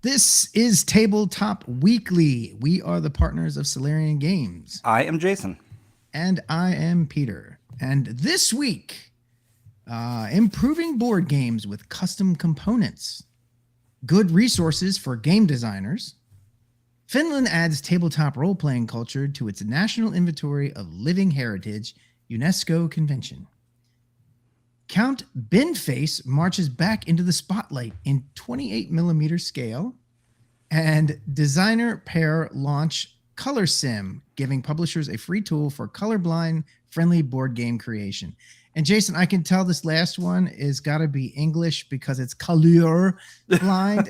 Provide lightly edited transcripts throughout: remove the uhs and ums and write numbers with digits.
This is Tabletop Weekly. We are the partners of Solarian Games. I am Jason. And I am Peter. And this week, improving board games with custom components, good resources for game designers. Finland adds tabletop role-playing culture to its National Inventory of Living Heritage UNESCO Convention. Count Binface marches back into the spotlight in 28mm scale. And designer pair launch Color Sim, giving publishers a free tool for colorblind-friendly board game creation. And Jason, I can tell this last one is got to be English because it's color blind.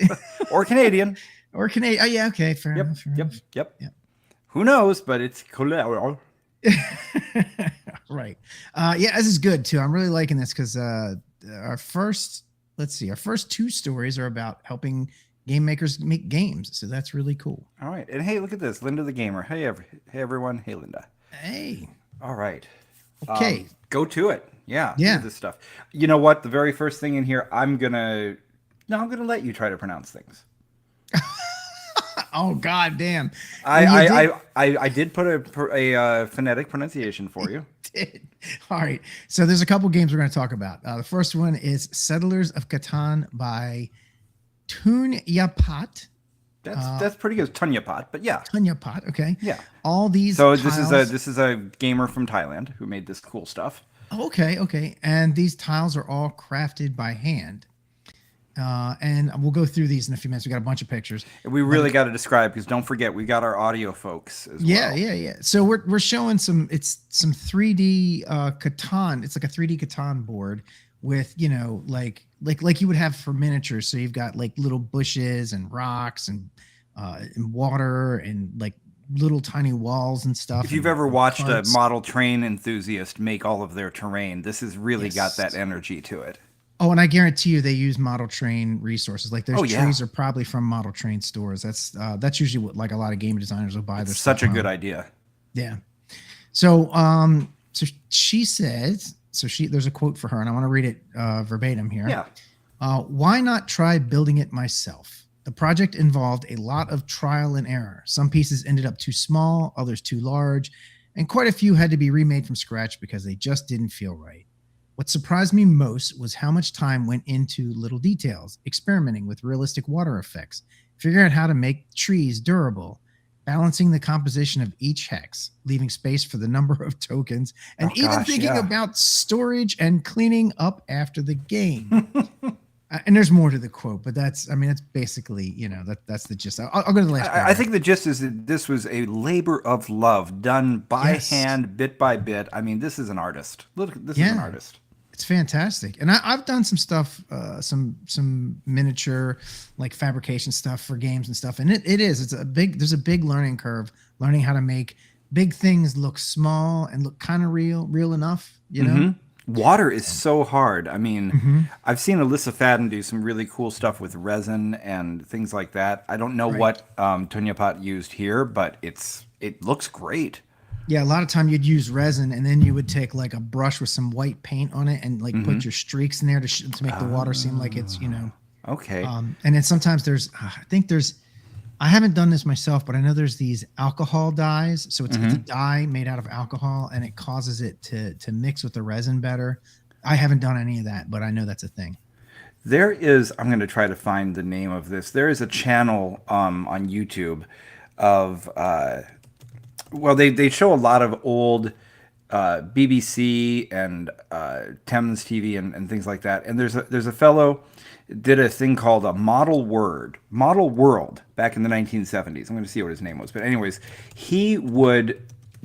Or Canadian. Or Canadian. Oh, yeah, okay, fair enough. Yep. Who knows, but it's color. Right. Yeah, this is good, too. I'm really liking this because our first two stories are about helping game makers make games. So that's really cool. All right. And hey, look at this. Linda the Gamer. Hey, everyone. Hey, Linda. Hey. All right. Okay. Go to it. Yeah. Yeah. This stuff. You know what? The very first thing in here, I'm going to let you try to pronounce things. Oh, God damn. I did put a phonetic pronunciation for you. Did. All right. So there's a couple games we're going to talk about. The first one is Settlers of Catan by Tunyapat. That's pretty good. Tunyapat, but yeah. Tunyapat, okay. Yeah. All these So tiles... this is a gamer from Thailand who made this cool stuff. Okay. And these tiles are all crafted by hand. And we'll go through these in a few minutes. We got a bunch of pictures. We really got to describe, because don't forget we got our audio folks as well. Yeah. So we're showing some 3D Catan. It's like a 3D Catan board with, you know, like you would have for miniatures. So you've got like little bushes and rocks and water and like little tiny walls and stuff. If you've ever watched a model train enthusiast make all of their terrain, this has really got that energy to it. Oh, and I guarantee you they use model train resources. Like those trees are probably from model train stores. That's usually what like a lot of game designers will buy their stuff. Such a good idea. Yeah. So so she says, there's a quote for her, and I want to read it verbatim here. Yeah. Why not try building it myself? The project involved a lot of trial and error. Some pieces ended up too small, others too large, and quite a few had to be remade from scratch because they just didn't feel right. What surprised me most was how much time went into little details, experimenting with realistic water effects, figuring out how to make trees durable, balancing the composition of each hex, leaving space for the number of tokens, and thinking about storage and cleaning up after the game. And there's more to the quote, but that's basically, you know, that's the gist. I'll go to the last part. I think the gist is that this was a labor of love done by hand, bit by bit. I mean, this is an artist. Look, this is an artist. It's fantastic. And I've done some stuff, some miniature like fabrication stuff for games and stuff. And there's a big learning curve, learning how to make big things look small and look kind of real enough, you know? Water is so hard. I mean, I've seen Alyssa Fadden do some really cool stuff with resin and things like that. I don't know what Tunyapat used here, but it looks great. Yeah, a lot of time you'd use resin, and then you would take like a brush with some white paint on it and like put your streaks in there to make the water seem like it's, you know. Okay. And then sometimes I haven't done this myself, but I know there's these alcohol dyes. So it's a dye made out of alcohol, and it causes it to mix with the resin better. I haven't done any of that, but I know that's a thing. There is, I'm going to try to find the name of this. There is a channel on YouTube of... they show a lot of old BBC and Thames TV and things like that. And there's a fellow did a thing called a Model World back in the 1970s. I'm going to see what his name was. But anyways, he would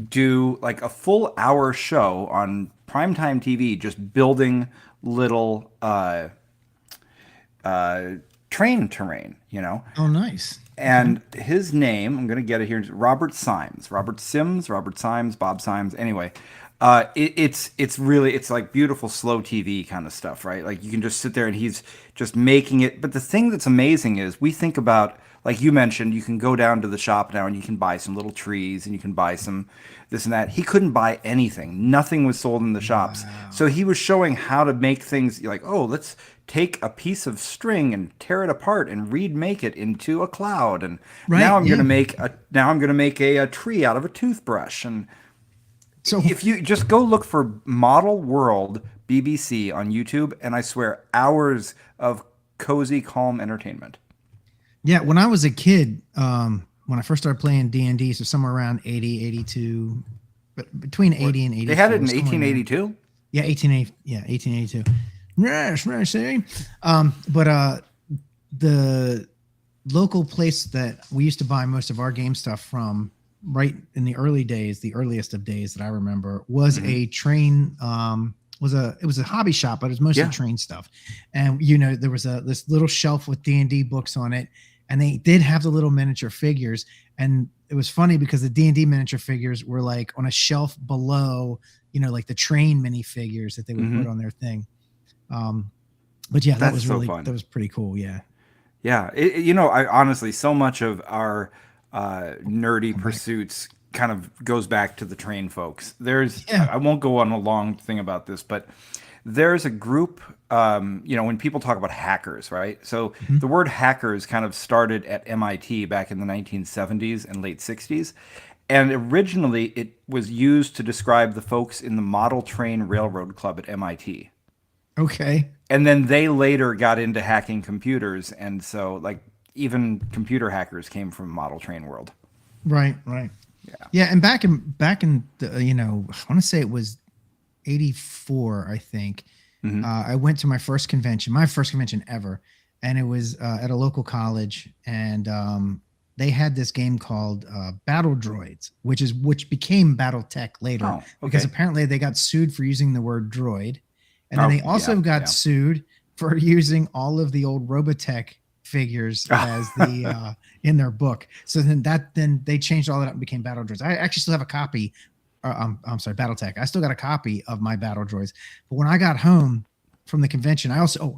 do like a full hour show on primetime TV just building little train terrain, you know? Oh, nice. And his name, I'm going to get it here, Robert Symes, Bob Symes. Anyway, It's really, it's like beautiful slow TV kind of stuff, right? Like you can just sit there and he's just making it. But the thing that's amazing is we think about, like you mentioned, you can go down to the shop now and you can buy some little trees and you can buy some this and that. He couldn't buy anything. Nothing was sold in the shops. So he was showing how to make things like, oh, let's take a piece of string and tear it apart and remake it into a cloud. And Right, now I'm yeah. gonna make a tree out of a toothbrush. And So if you just go look for Model World BBC on YouTube, and I swear hours of cozy, calm entertainment. yeah, when I was a kid, when I first started playing D&D, so somewhere around 80, 82, but between 80 and 82. They had it in somewhere there. 1882. Yeah, 1882. Yes, I say. But the local place that we used to buy most of our game stuff from, right in the early days, the earliest of days that I remember, was a train. It was a hobby shop, but it was mostly Yeah. train stuff. And there was this little shelf with D&D books on it, and they did have the little miniature figures. And it was funny because the D&D miniature figures were like on a shelf below, like the train minifigures that they would put on their thing. But yeah, that That's was so really fun. that was pretty cool. Yeah. Yeah, I honestly, so much of our nerdy pursuits kind of goes back to the train folks. Yeah. I won't go on a long thing about this, but there's a group, when people talk about hackers, right? So the word hackers kind of started at MIT back in the 1970s and late 60s. And originally it was used to describe the folks in the Model Train Railroad Club at MIT. Okay. And then they later got into hacking computers. And so, like, even computer hackers came from Model Train World. Right. Right. Yeah. And back in the, I want to say it was 84, I think. I went to my first convention ever, and it was at a local college, and they had this game called Battle Droids, which became BattleTech later, Oh, okay. because apparently they got sued for using the word droid, and then they also got sued for using all of the old Robotech figures as the in their book. So then they changed all that up and became Battle Droids. I actually still have a copy. I'm sorry, BattleTech. I still got a copy of my Battle Droids. But when I got home from the convention, I also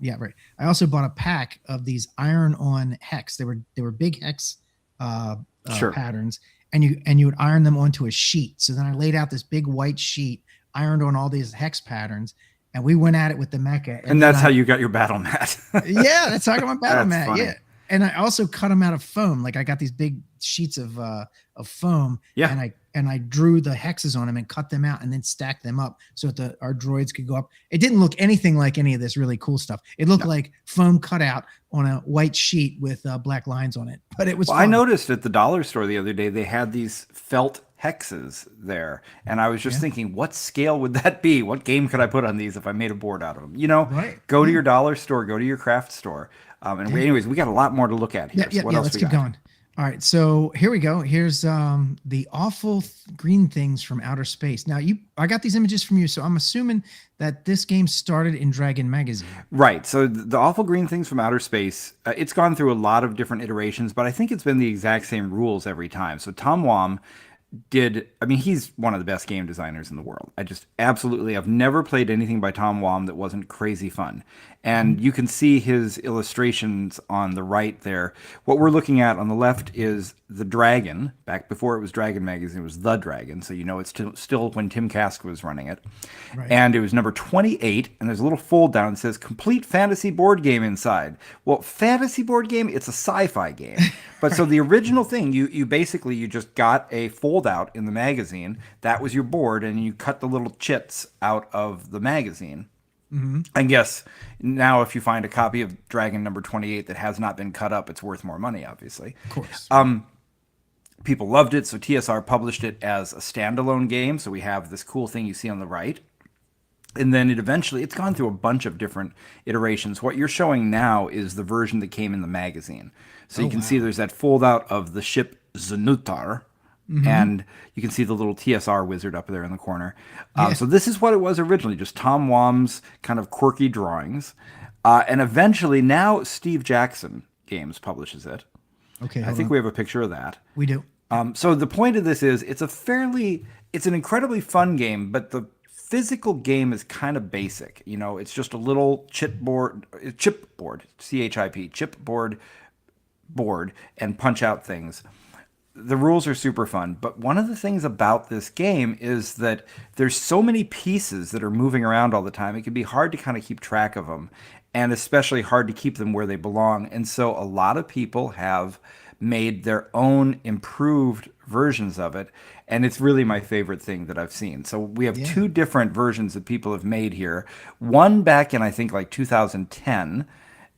bought a pack of these iron-on hex. They were big hex patterns, and you would iron them onto a sheet. So then I laid out this big white sheet, ironed on all these hex patterns, and we went at it with the mecha. And that's how you got your battle mat. Yeah, that's how I got my battle That's mat. funny. Yeah. And I also cut them out of foam. Like I got these big sheets of foam, Yeah. and I drew the hexes on them and cut them out and then stacked them up so that our droids could go up. It didn't look anything like any of this really cool stuff. It looked like foam cut out on a white sheet with black lines on it, but it was Well, fun. I noticed at the dollar store the other day, they had these felt hexes there. And I was just thinking, what scale would that be? What game could I put on these if I made a board out of them? Right. Go to your dollar store, go to your craft store. Anyways, we got a lot more to look at here. Yeah, So what yeah. else Let's we keep got? going. All right, so here we go. Here's the awful green things from outer space. Now, I got these images from you, so I'm assuming that this game started in Dragon Magazine. Right. So the Awful Green Things from Outer Space, it's gone through a lot of different iterations, but I think it's been the exact same rules every time. So Tom Wam he's one of the best game designers in the world. I've never played anything by Tom Wam that wasn't crazy fun. And you can see his illustrations on the right there. What we're looking at on the left is the dragon. Back before it was Dragon Magazine, it was The Dragon. So it's still when Tim Kask was running it. Right. And it was number 28, and there's a little fold down that says complete fantasy board game inside. Well, fantasy board game, it's a sci-fi game. But so the original thing, you basically just got a fold out in the magazine. That was your board, and you cut the little chits out of the magazine. I guess now if you find a copy of Dragon number 28 that has not been cut up, it's worth more money, obviously. Of course. People loved it, so TSR published it as a standalone game. So we have this cool thing you see on the right. And then it's gone through a bunch of different iterations. What you're showing now is the version that came in the magazine. So you can see there's that fold out of the ship Zanutar. And you can see the little TSR wizard up there in the corner. So this is what it was originally, just Tom Wam's kind of quirky drawings. And eventually now Steve Jackson Games publishes it. Okay, I think we have a picture of that. we do. So the point of this is it's a fairly it's an incredibly fun game, but the physical game is kind of basic. You know, it's just a little chipboard, chipboard board, and punch out things. The rules are super fun, but one of the things about this game is that there's so many pieces that are moving around all the time. It can be hard to kind of keep track of them, and especially hard to keep them where they belong. And so a lot of people have made their own improved versions of it, and it's really my favorite thing that I've seen. So we have Yeah. two different versions that people have made here. One back in, I think, like 2010,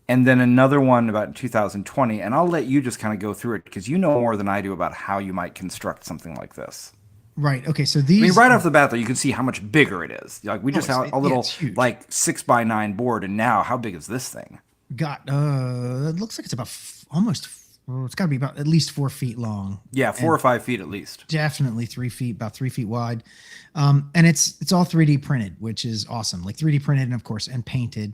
and then another one about 2020. And I'll let you just kind of go through it because you know more than I do about how you might construct something like this. Right. Okay. So I mean, these, right off the bat, though, you can see how much bigger it is. Like we just have a yeah, little it's huge. like 6x9 board, and now how big is this thing? Got it looks like it's about almost, well, it's got to be about at least 4 feet long. Yeah, 4 or 5 feet at least. Definitely 3 feet, about 3 feet wide. And it's all 3D printed, which is awesome. Like 3D printed and of course and painted.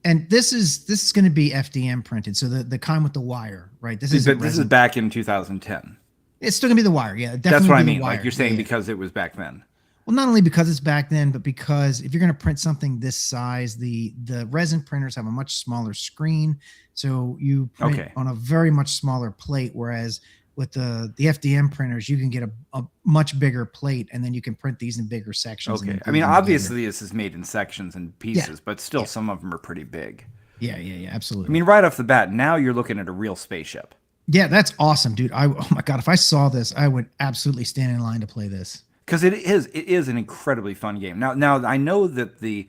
And this is going to be FDM printed. So the kind with the wire, right? This This is back in 2010. it's still gonna be the wire. Yeah, definitely. That's what I be the mean. wire. Like you're saying, Yeah, yeah. because it was back then. Well, not only because it's back then, but because if you're going to print something this size, the resin printers have a much smaller screen, so you print Okay. on a very much smaller plate. Whereas with the FDM printers, you can get a much bigger plate, and then you can print these in bigger sections. and Okay. then I glue mean, them together. obviously, this is made in sections and pieces, but still, some of them are pretty big. Yeah, absolutely. I mean, right off the bat, now you're looking at a real spaceship. Yeah, that's awesome, dude. Oh my god, if I saw this, I would absolutely stand in line to play this. Because it is an incredibly fun game. Now I know that the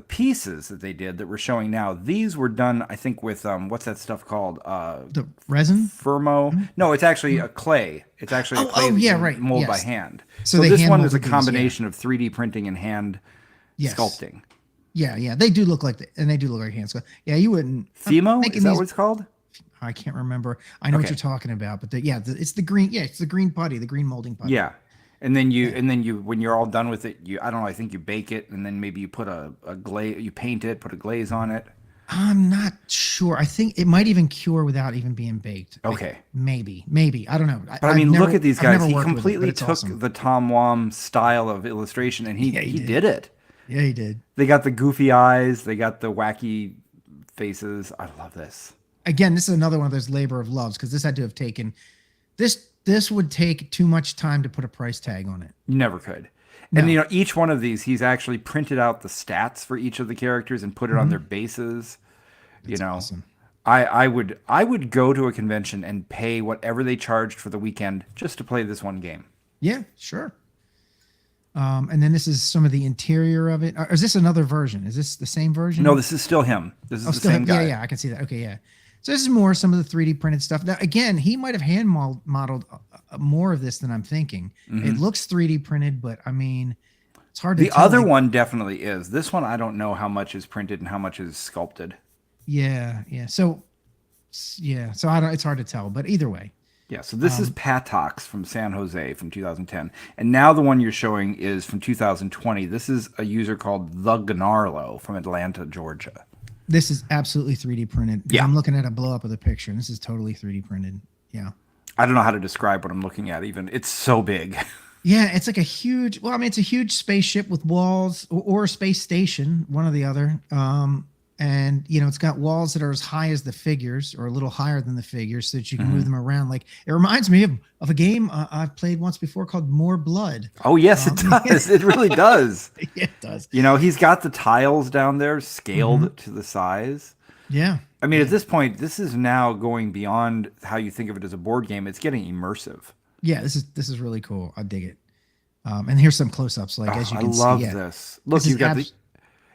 pieces that they did that we're showing now, these were done, I think, with what's that stuff called? The resin. Firmo. No, it's actually a clay. It's actually a clay that yeah, you right. mold by Yes. hand. So So they this hand one is a molded these, yeah. combination of 3D printing and hand Yes. sculpting. Yeah, they do look like and they do look like hand sculpt. Yeah, you wouldn't. Fimo? making Is that these- what it's called? I can't remember. I know what Okay. you're talking about, but it's the green. Yeah, it's the green putty, the green molding putty. Yeah. And then you when you're all done with it, I don't know, I think you bake it and then maybe you put a glaze, you paint it, put a glaze on it. I'm not sure. I think it might even cure without even being baked. Okay. Maybe. I don't know. But I mean, look at these I've guys. never He worked with it, but completely it's took awesome. the Tom Wom style of illustration and he Yeah, he did it. Yeah, he did. They got the goofy eyes, they got the wacky faces. I love this. Again, this is another one of those labor of loves because this had to have taken this would take too much time to put a price tag on it. You never could. No. And each one of these, he's actually printed out the stats for each of the characters and put it on their bases. Awesome. I would go to a convention and pay whatever they charged for the weekend just to play this one game. Yeah, sure. And then this is some of the interior of it. Or is this another version? Is this the same version? No, this is still him. This is the still same guy. Yeah, I can see that. Okay, yeah. So this is more some of the 3D printed stuff. Now, again, he might have hand modeled more of this than I'm thinking. It looks 3D printed, but I mean, it's hard to The tell. other like- one definitely is. This one, I don't know how much is printed and how much is sculpted. Yeah. So I don't. It's hard to tell, but either way, Yeah, so this is Patox from San Jose from 2010. And now the one you're showing is from 2020. This is a user called The Gnarlo from Atlanta, Georgia. this is absolutely 3D printed. Yeah. I'm looking at a blow up of the picture, and this is totally 3D printed. Yeah. I don't know how to describe what I'm looking at even. It's so big. Yeah, it's like a huge. Well, I mean, it's a huge spaceship with walls, or a space station, one or the other. And it's got walls that are as high as the figures, or a little higher than the figures, so that you can move them around. Like it reminds me of a game I've played once before called More Blood. Oh, yes, it does. It really does. Yeah, it does. He's got the tiles down there scaled to the size. Yeah, I mean, at this point, this is now going beyond how you think of it as a board game. It's getting immersive. yeah. This is really cool. I dig it. And here's some close-ups. Like as you I can love see, yeah. this. Look, This is you've got abs-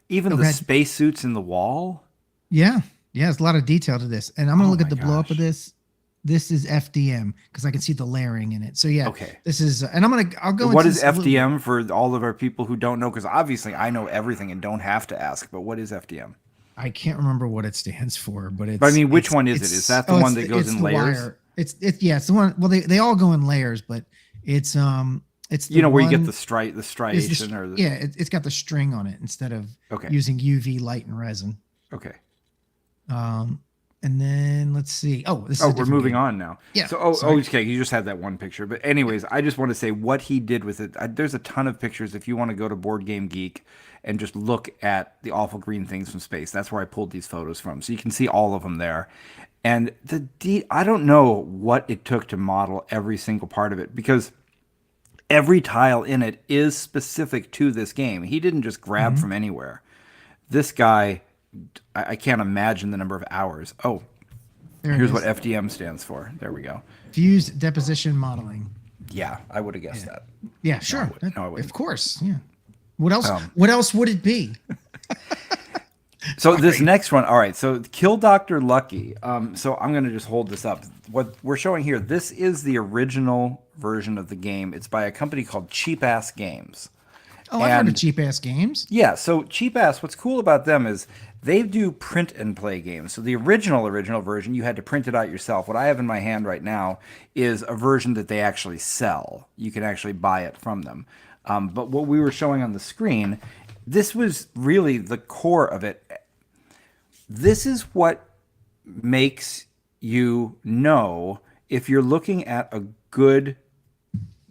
even Go the ahead. spacesuits in the wall. Yeah, there's a lot of detail to this. And I'm gonna Oh look at my the blow up of gosh. this. This is FDM because I can see the layering in it. So yeah, Okay. This is, and I'll go. What into is this a little- FDM for all of our people who don't know? Because obviously I know everything and don't have to ask. But what is FDM? I can't remember what it stands for, but it's. But I mean, which it's- one is it? it's- Is that the oh, one it's that goes it's in the layers? wire. It's the one. Well, they all go in layers, but it's the Where you get one- the is striation or the, yeah, it's got the string on it instead of Okay. using UV light and resin. Okay. And then let's see. Oh, this is Oh, a we're different moving game. on now. Yeah. So, Sorry. okay, you just had that one picture. But anyways, I just want to say what he did with it. There's a ton of pictures if you want to go to Board Game Geek and just look at the awful green things from space. That's where I pulled these photos from. So you can see all of them there. And I don't know what it took to model every single part of it because every tile in it is specific to this game. He didn't just grab Mhm. from anywhere. This guy, I can't imagine the number of hours. Oh, There it here's what is. FDM stands for. There we go. Fused deposition modeling. Yeah, I would have guessed Yeah. that. Yeah, sure. No, I wouldn't. Of course. Yeah. What else? Um, What else would it be? So this next one, all right. So Kill Dr. Lucky. So I'm gonna just hold this up. What we're showing here, this is the original version of the game. It's by a company called Cheap Ass Games. Oh, I've heard of And cheap ass games. yeah, so Cheap Ass, what's cool about them is they do print and play games. So the original version, you had to print it out yourself. What I have in my hand right now is a version that they actually sell. You can actually buy it from them. But what we were showing on the screen, this was really the core of it. This is what makes you know if you're looking at a good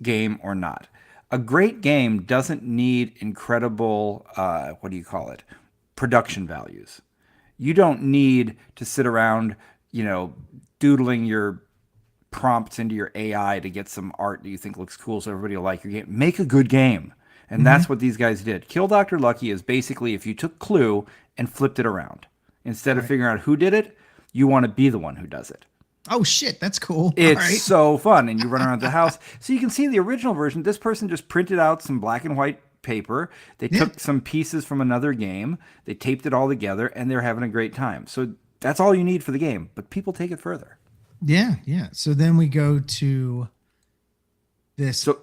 game or not. A great game doesn't need incredible, what do you call it? Production values. You don't need to sit around, doodling your prompts into your AI to get some art that you think looks cool so everybody will like your game. Make a good game. And that's what these guys did. Kill Dr. Lucky is basically if you took Clue and flipped it around. Instead of figuring out who did it, you want to be the one who does it. Oh shit, that's cool. It's All right. so fun. And you run around the house. So you can see the original version. This person just printed out some black and white paper. They took some pieces from another game. They taped it all together and they're having a great time. So that's all you need for the game. But people take it further. Yeah, yeah. So then we go to this So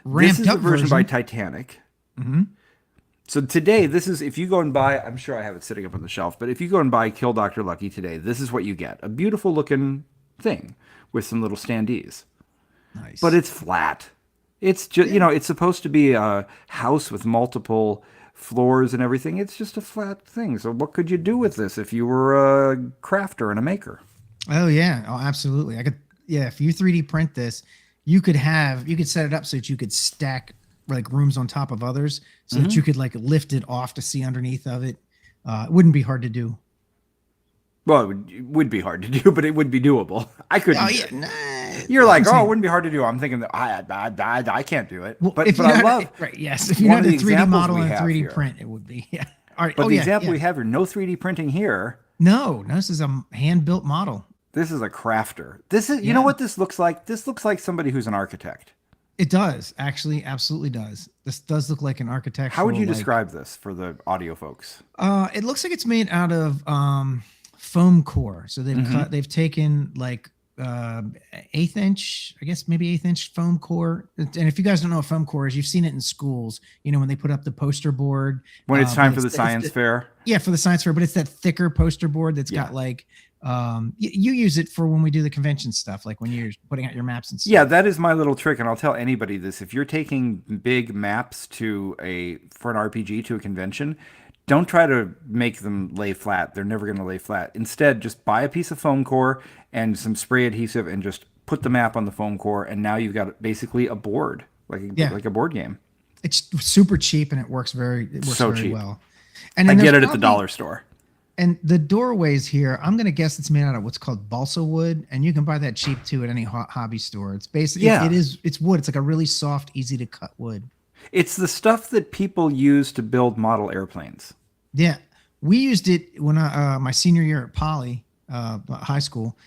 ramped this is the up version by version. Titanic. So today, this is if you go and buy. I'm sure I have it sitting up on the shelf, but if you go and buy Kill Dr. Lucky today, this is what you get: a beautiful looking thing with some little standees. Nice. But it's flat. It's just it's supposed to be a house with multiple floors and everything. It's just a flat thing. So what could you do with this if you were a crafter and a maker? Oh yeah. Oh, absolutely. I could. Yeah. If you 3D print this, you could set it up so that you could stack like rooms on top of others, so that you could like lift it off to see underneath of it. It wouldn't be hard to do. Well, it would be hard to do, but it would be doable. I couldn't. Oh do yeah. it. Nah, You're like, I'm oh, it saying- wouldn't be hard to do. I'm thinking that I can't do it. Well, but if you I know how to- love right. Yes. If you one know of the the 3D examples model we and have 3D here. print, it would be. Yeah. All right. But Oh the yeah. example Yeah. we have here, no 3D printing here. No, this is a hand built model. This is a crafter. This is, you know what this looks like? This looks like somebody who's an architect. It does actually, absolutely does. This does look like an architectural. How would you like- describe this for the audio folks? It looks like it's made out of foam core. So they've taken like 1/8 inch, I guess maybe 1/8 inch foam core. And if you guys don't know what foam core is, you've seen it in schools. When they put up the poster board. When it's time for the it's science fair? Yeah, for the science fair, but it's that thicker poster board that's got like you use it for when we do the convention stuff, like when you're putting out your maps and stuff. Yeah, that is my little trick, and I'll tell anybody this. If you're taking big maps for an RPG to a convention, don't try to make them lay flat. They're never going to lay flat. Instead, just buy a piece of foam core and some spray adhesive and just put the map on the foam core, and now you've got basically a board, like a board game. It's super cheap and it works very So very cheap. well. And I then get there's it at the probably- dollar store. And the doorways here, I'm gonna guess it's made out of what's called balsa wood, and you can buy that cheap too at any hobby store. It's basically it's wood. It's like a really soft, easy to cut wood. It's the stuff that people use to build model airplanes. Yeah, we used it when I my senior year at Poly high school.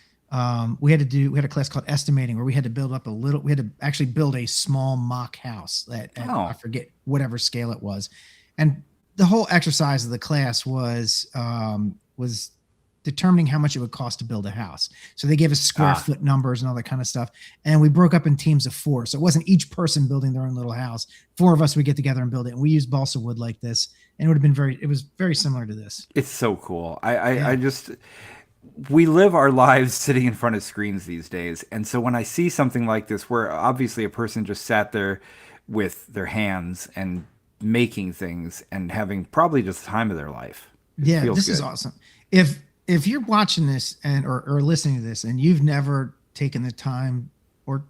We had a class called estimating where we had to we had to actually build a small mock house at I forget whatever scale it was, and the whole exercise of the class was determining how much it would cost to build a house. So they gave us square foot numbers and all that kind of stuff. And we broke up in teams of 4. So it wasn't each person building their own little house. 4 of us would get together and build it. And we used balsa wood like this. And it was very similar to this. It's so cool. I just, we live our lives sitting in front of screens these days. And so when I see something like this, where obviously a person just sat there with their hands and making things and having probably just the time of their life. It Yeah, feels this is good. awesome. If if you're watching this and or listening to this and you've never taken the time or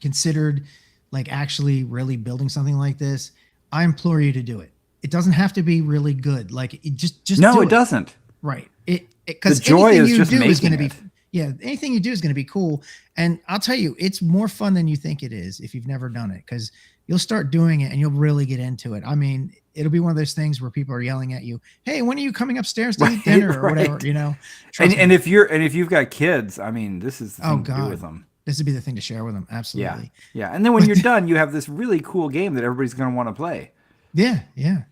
considered like actually really building something like this, I implore you to do it. It doesn't have to be really good. Like just No, do it doesn't. Right. It because The joy anything is you just do is going to making be it. yeah, anything you do is going to be cool. And I'll tell you, it's more fun than you think it is if you've never done it, because you'll start doing it and you'll really get into it. I mean, it'll be one of those things where people are yelling at you, "Hey, when are you coming upstairs to eat dinner or whatever?" Right. You know. And Trust and me. if you've got kids, I mean, this is the Oh thing to do with God, them. this would be the thing to share with them. Yeah. Absolutely. Yeah. And then when you're done, you have this really cool game that everybody's going to want to play. Yeah, yeah.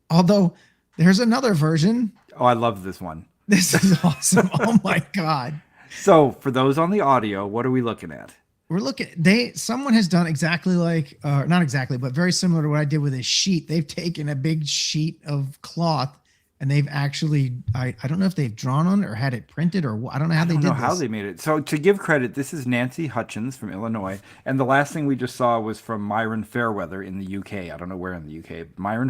Although there's another version. Oh, I love this one. This is awesome. Oh my God. So, for those on the audio, what are we looking at? We're looking, someone has done exactly like, not exactly, but very similar to what I did with this sheet. They've taken a big sheet of cloth and they've actually, I don't know if they've drawn on it or had it printed or I don't know how I they don't did know how this. they made it. So, to give credit, this is Nancy Hutchins from Illinois. And the last thing we just saw was from Myron Fairweather in the UK. I don't know where in the UK. Myron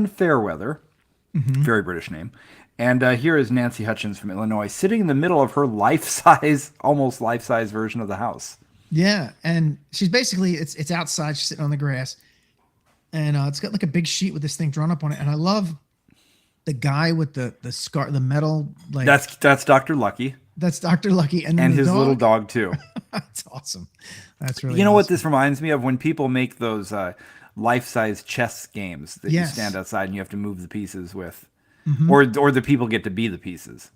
Fairweather, very British name. And here is Nancy Hutchins from Illinois sitting in the middle of her life-size, almost life-size version of the house. Yeah. And she's basically, it's outside. She's sitting on the grass and it's got like a big sheet with this thing drawn up on it. And I love the guy with the scar, the metal, like That's Dr. Lucky that's Dr. Lucky. And then and the his dog. little dog too. That's awesome. That's really You know what awesome. this reminds me of? When people make those life-size chess games that you Yes. stand outside and you have to move the pieces with, Mhm. or the people get to be the pieces.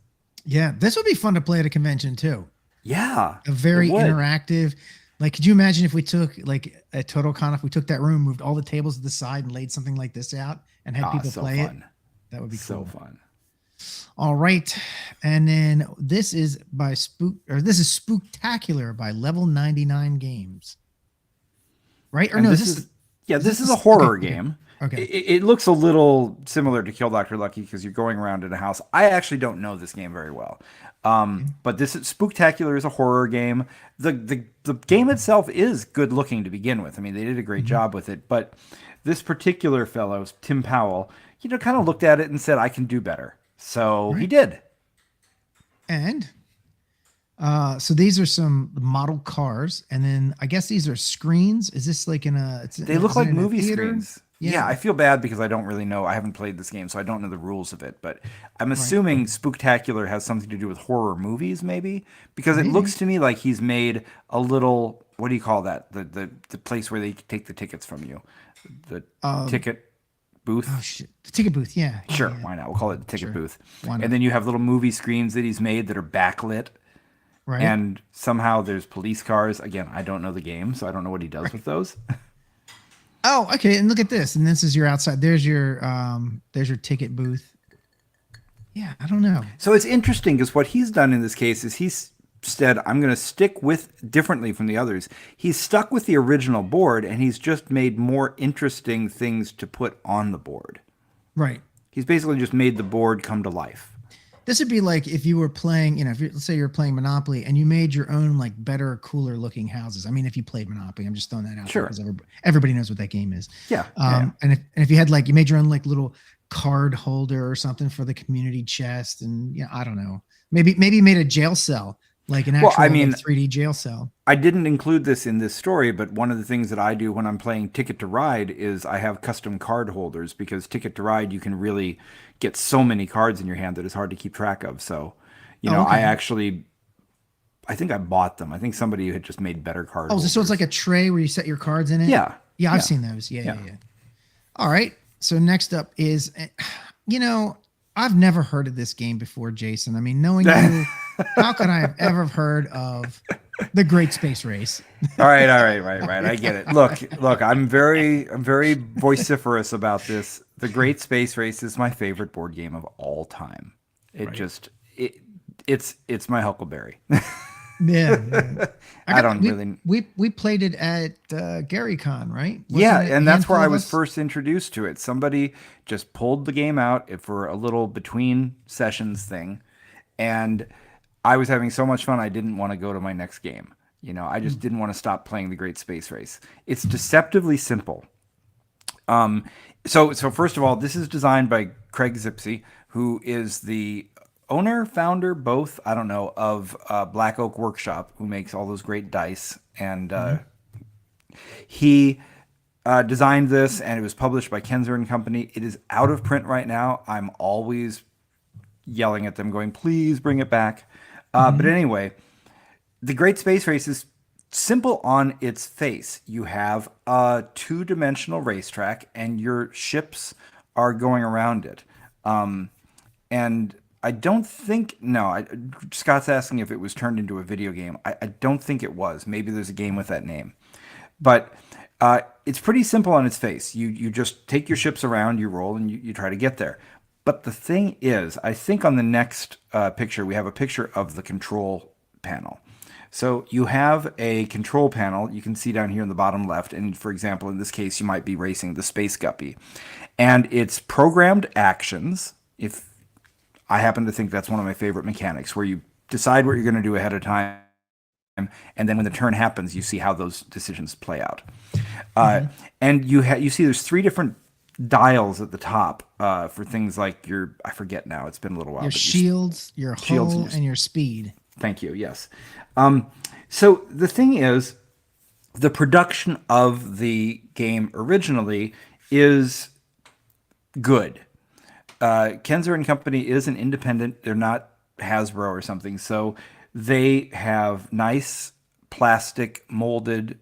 Yeah. This would be fun to play at a convention too. Yeah, A very it would. interactive. Like, could you imagine if we took like a TotalCon, if we took that room, moved all the tables to the side and laid something like this out and had people So play it? fun. That would be So cool. fun. All right. And then this is this is Spooktacular by Level 99 Games. Right? Or And no, this is a okay, horror okay. game. Okay. It looks a little similar to Kill Dr. Lucky because you're going around in a house. I actually don't know this game very well. But this is Spooktacular is a horror game. The game itself is good looking to begin with. I mean, they did a great job with it. But this particular fellow, Tim Powell, kind of looked at it and said, I can do better. So he did. And so these are some model cars, and then I guess these are screens. Is this like They look is it like in a movie theater? screens. Yeah. Yeah, I feel bad because I don't really know. I haven't played this game, so I don't know the rules of it. But I'm assuming Spooktacular has something to do with horror movies, maybe, because it Maybe. looks to me like he's made a little. What do you call that? The place where they take the tickets from you, the ticket booth. Oh shit. The ticket booth, yeah. Yeah, Sure, yeah. why not? We'll call it the ticket booth. Why not? And then you have little movie screens that he's made that are backlit. Right. And somehow there's police cars. Again, I don't know the game, so I don't know what he does with those. Oh, okay. And look at this. And this is your outside. There's your ticket booth. Yeah, I don't know. So it's interesting because what he's done in this case is he's said, I'm going to stick with differently from the others. He's stuck with the original board and he's just made more interesting things to put on the board. Right. He's basically just made the board come to life. This would be like if you were playing, let's say you're playing Monopoly and you made your own like better, cooler looking houses. I mean, if you played Monopoly, I'm just throwing that out Sure. there because everybody knows what that game is. Yeah. And if you had like you made your own like little card holder or something for the community chest, and I don't know, maybe you made a jail cell, like an actual I mean, like, 3D jail cell. I didn't include this in this story, but one of the things that I do when I'm playing Ticket to Ride is I have custom card holders because Ticket to Ride, you can really get so many cards in your hand that it's hard to keep track of. So, Okay. I think I bought them. I think somebody had just made better card Oh, holders. so it's like a tray where you set your cards in it? Yeah. Yeah, I've Yeah. seen those. Yeah. Yeah. All right. So next up is, I've never heard of this game before, Jason. I mean, knowing you, how could I have ever heard of the Great Space Race? Right. I get it. Look, I'm very vociferous about this. The Great Space Race is my favorite board game of all time. It's my Huckleberry. Yeah. I don't really. We played it at GaryCon, right? Yeah, Wasn't it and a that's where handful I of was us? first introduced to it. Somebody just pulled the game out for a little between sessions thing, and I was having so much fun I didn't want to go to my next game. I just didn't want to stop playing the Great Space Race. It's deceptively simple. So first of all, this is designed by Craig Zipsey, who is the owner, founder, both, I don't know, of Black Oak Workshop, who makes all those great dice. And he designed this, and it was published by Kenzer and Company. It is out of print right now. I'm always yelling at them, going, please bring it back. But anyway, the Great Space Race is simple on its face. You have a two-dimensional racetrack, and your ships are going around it. And I don't think, Scott's asking if it was turned into a video game. I don't think it was. Maybe there's a game with that name. But it's pretty simple on its face. You just take your ships around, you roll, and you try to get there. But the thing is, I think on the next picture, we have a picture of the control panel. So you have a control panel you can see down here in the bottom left. And for example, in this case, you might be racing the Space Guppy. And it's programmed actions. If I happen to think that's one of my favorite mechanics, where you decide what you're going to do ahead of time. And then when the turn happens, you see how those decisions play out. And you see there's three different dials at the top for things like I forget now, it's been a little while. Your shields, your hull, and your speed. Thank you, yes. So the thing is, the production of the game originally is good. Kenzer and Company is an independent, they're not Hasbro or something, so they have nice plastic molded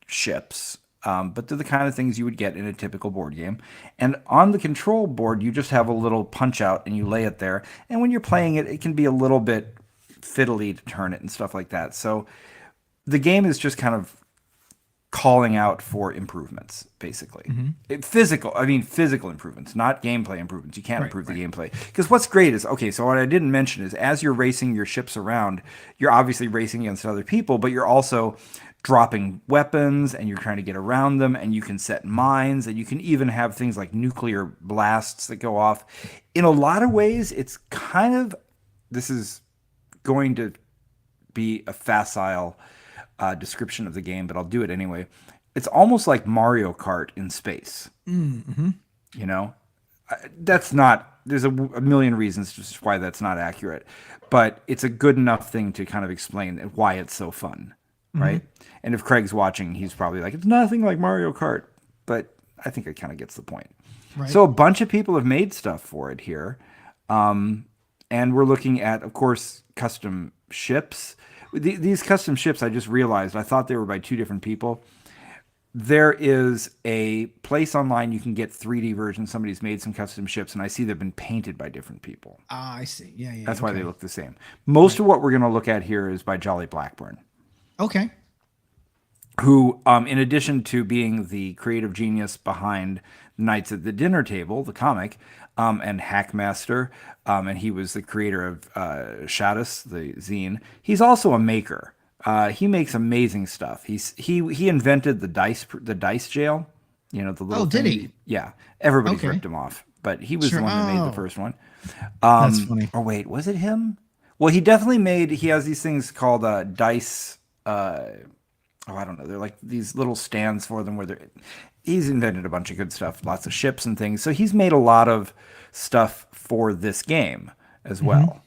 ships, but they're the kind of things you would get in a typical board game. And on the control board, you just have a little punch out and you lay it there. And when you're playing it, it can be a little bit fiddly to turn it and stuff like that. So the game is just kind of calling out for improvements, basically. Physical improvements, not gameplay improvements. You can't improve the gameplay. Because what's great is, so what I didn't mention is, as you're racing your ships around, you're obviously racing against other people, but you're also dropping weapons, and you're trying to get around them, and you can set mines, and you can even have things like nuclear blasts that go off. In a lot of ways, it's kind of, this is going to be a facile description of the game, but I'll do it anyway. It's almost like Mario Kart in space. You know, that's not, there's a million reasons just why that's not accurate, but it's a good enough thing to kind of explain why it's so fun, right? And if Craig's watching, he's probably like, it's nothing like Mario Kart, but I think it kind of gets the point. So a bunch of people have made stuff for it here. And we're looking at, of course, custom ships. These custom ships, I just realized, I thought they were by two different people. There is a place online you can get 3D versions. Somebody's made some custom ships, and I see they've been painted by different people. Ah, I see. Yeah. That's why they look the same. Most of what we're going to look at here is by Jolly Blackburn. Okay. Who, in addition to being the creative genius behind Knights at the Dinner Table, the comic, and Hackmaster, and he was the creator of Shadis, the zine. He's also a maker. He makes amazing stuff. He invented the dice jail. You know, the little. Oh, did he? Yeah, everybody's ripped him off, but he was the one that made the first one. That's funny. Or wait, was it him? Well, he definitely made. He has these things called dice. I don't know. They're like these little stands for them where he's invented a bunch of good stuff, lots of ships and things. So he's made a lot of stuff for this game as well.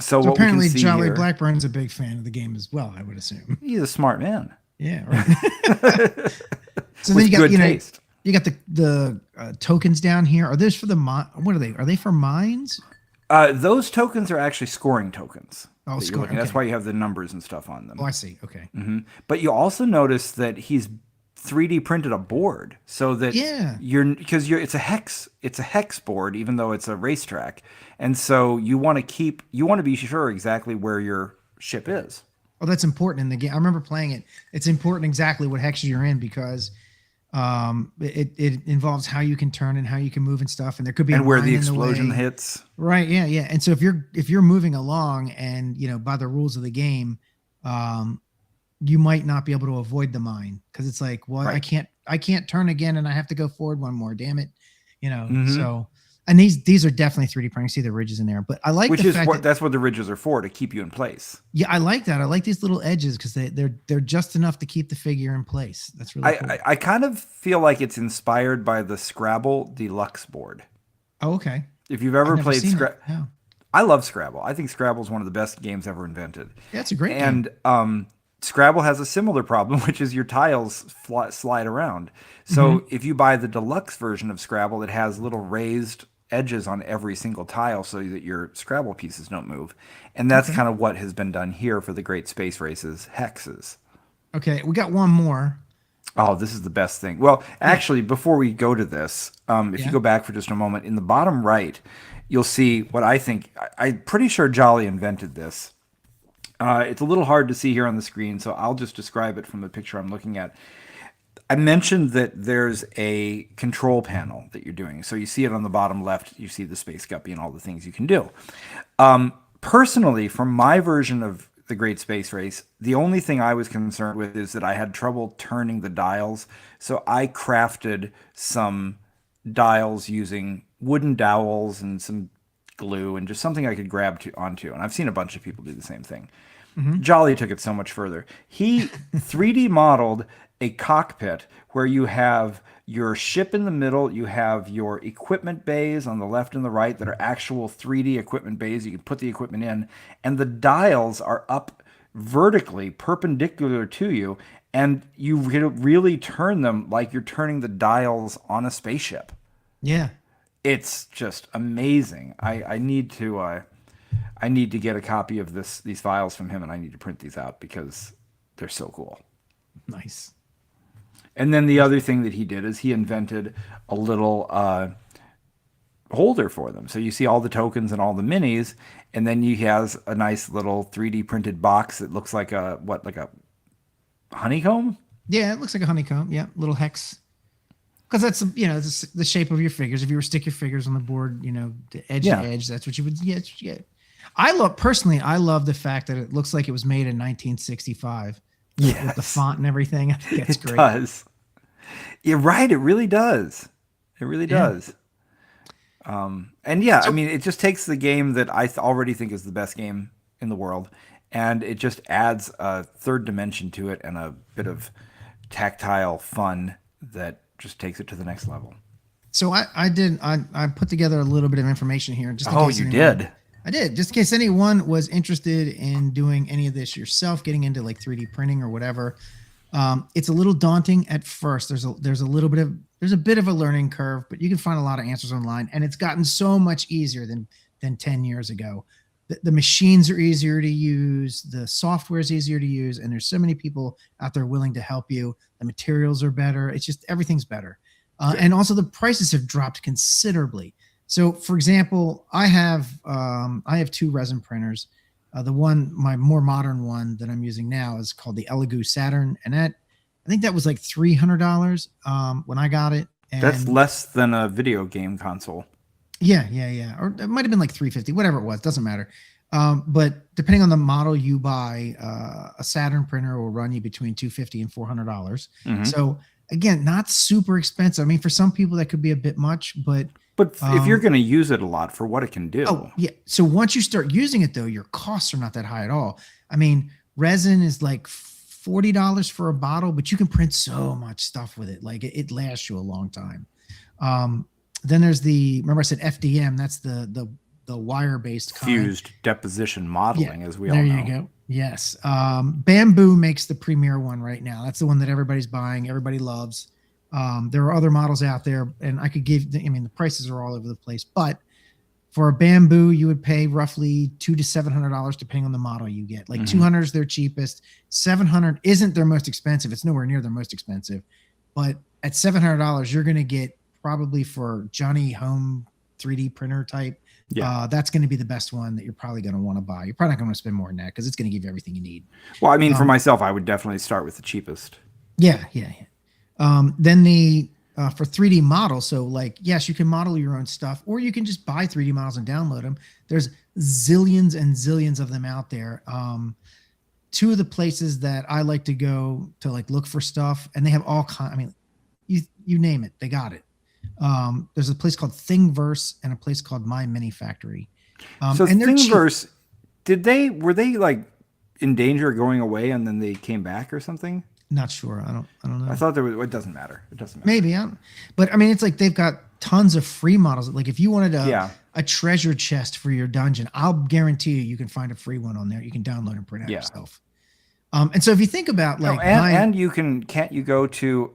So what apparently we can see Jolly here, Blackburn's a big fan of the game as well, I would assume. He's a smart man. Yeah, right. So then you got taste. You got the tokens down here. Are those for the what are they? Are they for mines? Those tokens are actually scoring tokens. Oh, scoring. Okay. That's why you have the numbers and stuff on them. Oh, I see. Okay. But you also notice that he's 3D printed a board so that it's a hex board, even though it's a racetrack. And so you want to be sure exactly where your ship is. Oh, that's important in the game. I remember playing it. It's important exactly what hex you're in because it involves how you can turn and how you can move and stuff. And there could be where the explosion hits. Right. Yeah. And so if you're moving along and, by the rules of the game, you might not be able to avoid the mine because it's like, well, I can't turn again and I have to go forward one more, damn it. So, and these are definitely 3D printing. See the ridges in there, but I like that's what the ridges are for, to keep you in place. Yeah. I like that. I like these little edges because they're just enough to keep the figure in place. That's really cool. I kind of feel like it's inspired by the Scrabble Deluxe board. Oh, okay. If you've I've ever never played seen it. Scrabble, No. I love Scrabble. I think Scrabble is one of the best games ever invented. Yeah, it's a great game. And Scrabble has a similar problem, which is your tiles slide around. Hmm. So if you buy the deluxe version of Scrabble, it has little raised edges on every single tile so that your Scrabble pieces don't move. And that's Okay. kind of what has been done here for the Great Space Races hexes. Okay. We got one more. Oh, this is the best thing. Well, Yeah. actually, before we go to this, if you Yeah. go back for just a moment, in the bottom right, you'll see what I think. I'm pretty sure Jolly invented this. It's a little hard to see here on the screen, so I'll just describe it from the picture I'm looking at. I mentioned that there's a control panel that you're doing. So you see it on the bottom left, you see the Space Guppy and all the things you can do. Personally, from my version of the Great Space Race, the only thing I was concerned with is that I had trouble turning the dials. So I crafted some dials using wooden dowels and some glue and just something I could grab onto. And I've seen a bunch of people do the same thing. Hmm. Jolly took it so much further. He 3D modeled a cockpit where you have your ship in the middle, you have your equipment bays on the left and the right that are actual 3D equipment bays. You can put the equipment in, and the dials are up vertically, perpendicular to you, and you really turn them like you're turning the dials on a spaceship. Yeah. It's just amazing. I need to get a copy of these files from him, and I need to print these out because they're so cool. Nice. And then the other thing that he did is he invented a little holder for them. So you see all the tokens and all the minis, and then he has a nice little 3D printed box that looks like like a honeycomb? Yeah, it looks like a honeycomb. Yeah, little hex. Because that's it's the shape of your figures. If you were to stick your figures on the board, to edge Yeah. to edge, that's what you would get. I love the fact that it looks like it was made in 1965 with the Yes, font and everything. I think that's it great. does. You're right. It really does. It really Yeah. does. And yeah, I So mean, it just takes the game that I already think is the best game in the world, and it just adds a third dimension to it and a bit of tactile fun that just takes it to the next level. I put together a little bit of information here just in Oh, case you anyone. did? I did, just in case anyone was interested in doing any of this yourself, getting into like 3D printing or whatever. It's a little daunting at first. There's a bit of a learning curve, but you can find a lot of answers online, and it's gotten so much easier than 10 years ago. The machines are easier to use, the software is easier to use, and there's so many people out there willing to help you. The materials are better. It's just everything's better. Good. And also the prices have dropped considerably. So, for example, I have two resin printers. My more modern one that I'm using now is called the Elegoo Saturn, and I think that was like $300 when I got it. That's And less than a video game console. yeah, or it might have been like 350, whatever it was, doesn't matter. But depending on the model you buy, a Saturn printer will run you between $250 and $400. Hmm. So again, not super expensive. I mean, for some people that could be a bit much, but But if you're um, going to use it a lot for what it can do, oh yeah. So once you start using it though, your costs are not that high at all. I mean, resin is like $40 for a bottle, but you can print so much stuff with it. Like it lasts you a long time. Then there's remember I said FDM, that's the wire-based kind. fused deposition modeling, as we all There know. you go. Yes. Bamboo makes the premier one right now. That's the one that everybody's buying, everybody loves. There are other models out there, and the prices are all over the place, but for a Bamboo, you would pay roughly $200 to $700 depending on the model you get. Like Mhm. 200 is their cheapest. 700 isn't their most expensive. It's nowhere near their most expensive. But at $700, you're going to get probably for Johnny Home 3D printer type. Yeah. That's going to be the best one that you're probably going to want to buy. You're probably not going to spend more than that because it's going to give you everything you need. Well, I mean, for Um, myself, I would definitely start with the cheapest. Yeah. Then for 3D models, so like, yes, you can model your own stuff, or you can just buy 3D models and download them. There's zillions and zillions of them out there. Two of the places that I like to go to like look for stuff, and they have all kind. I mean, you name it, they got it. There's a place called Thingiverse and a place called My Mini Factory. So And they're cheap. Thingiverse, were they like in danger of going away and then they came back or something? Not sure. I don't know. I thought it doesn't matter. It doesn't matter. Maybe, but I mean, it's like they've got tons of free models. Like if you wanted Yeah. a treasure chest for your dungeon, I'll guarantee you can find a free one on there. You can download and print out Yeah. yourself. And so if you think about No, like and you can't you go to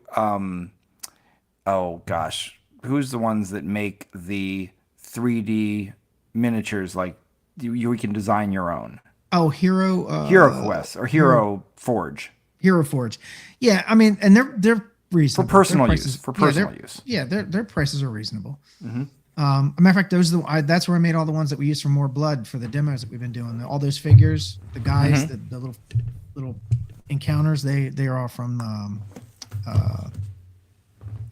oh gosh, who's the ones that make the 3D miniatures like you can design your own? Hero Hero Quest or Hero Forge Hero Forge. Yeah, I mean, and they're for reasonable. personal Their use. prices, For yeah, personal use. yeah, their prices are reasonable. Mm-hmm. A matter of fact, that's where I made all the ones that we use for More Blood for the demos that we've been doing. All those figures, the guys, Mm-hmm. the little encounters, they are all from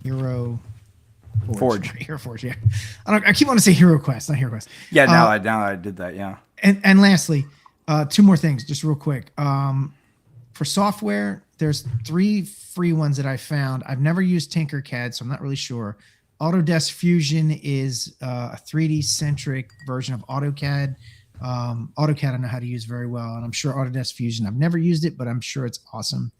Hero Forge. Hero Forge, yeah. I keep wanting to say Hero Quest, not Hero Quest. Yeah, now I did that. Yeah. And lastly, two more things, just real quick. For software, there's 3 free ones that I found. I've never used Tinkercad, so I'm not really sure. Autodesk Fusion is a 3D centric version of AutoCAD. AutoCAD I know how to use very well, and I'm sure Autodesk Fusion. I've never used it, but I'm sure it's awesome.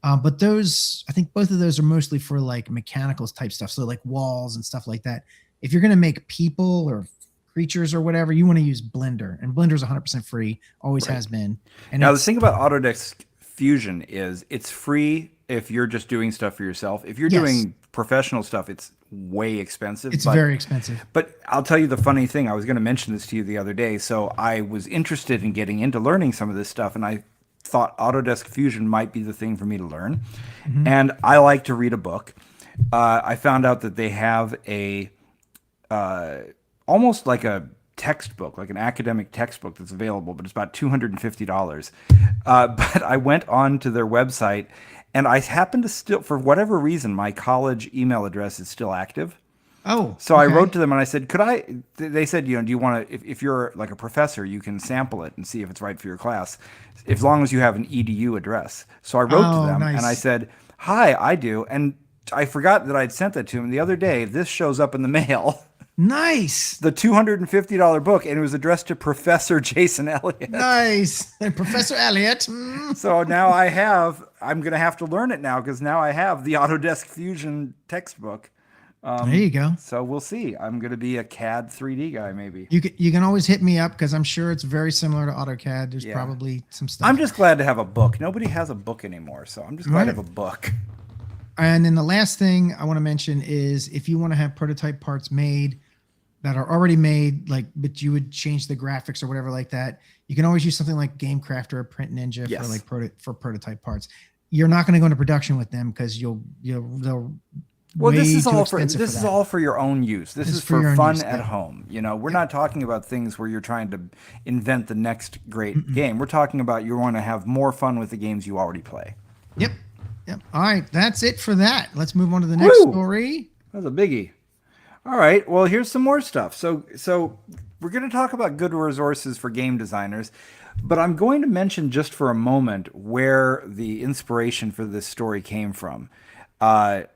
But those, I think both of those are mostly for like mechanicals type stuff, so like walls and stuff like that. If you're going to make people or creatures or whatever, you want to use Blender, and Blender's 100% free, always has been. And Now the thing about Autodesk Fusion is it's free if you're just doing stuff for yourself. If you're doing professional stuff, it's way expensive. It's very expensive. But I'll tell you the funny thing. I was going to mention this to you the other day. So I was interested in getting into learning some of this stuff, and I thought Autodesk Fusion might be the thing for me to learn. Mm-hmm. And I like to read a book. I found out that they have a almost like a textbook, like an academic textbook that's available, but it's about $250. But I went on to their website, and I happened to still, for whatever reason, my college email address is still active. Oh, So I okay. wrote to them and I said, could I, they said, do you want to, if you're like a professor, you can sample it and see if it's right for your class, as long as you have an edu address. So I wrote to them nice. and I said, hi, I do. And I forgot that I'd sent that to him. The other day, this shows up in the mail. Nice. The $250 book, and it was addressed to Professor Jason Elliott. Nice. And Professor Elliott. So now I'm going to have to learn it now because now I have the Autodesk Fusion textbook. There you go. So we'll see. I'm going to be a CAD 3D guy, maybe. You can always hit me up because I'm sure it's very similar to AutoCAD. There's probably some stuff. I'm just glad to have a book. Nobody has a book anymore, so I'm just glad to have a book. And then the last thing I want to mention is if you want to have prototype parts made that are already made, like, but you would change the graphics or whatever like that, you can always use something like GameCraft or a Print Ninja Yes. for like for prototype parts. You're not going to go into production with them because they'll Well, this way is too all expensive this for is that. all for your own use. This is for your for own fun use, at yeah. home. You know, we're not talking about things where you're trying to invent the next great game. We're talking about you want to have more fun with the games you already play. Yep. All right, that's it for that. Let's move on to the next Woo! story. That's a biggie. All right. Well, here's some more stuff. So we're going to talk about good resources for game designers, but I'm going to mention just for a moment where the inspiration for this story came from. I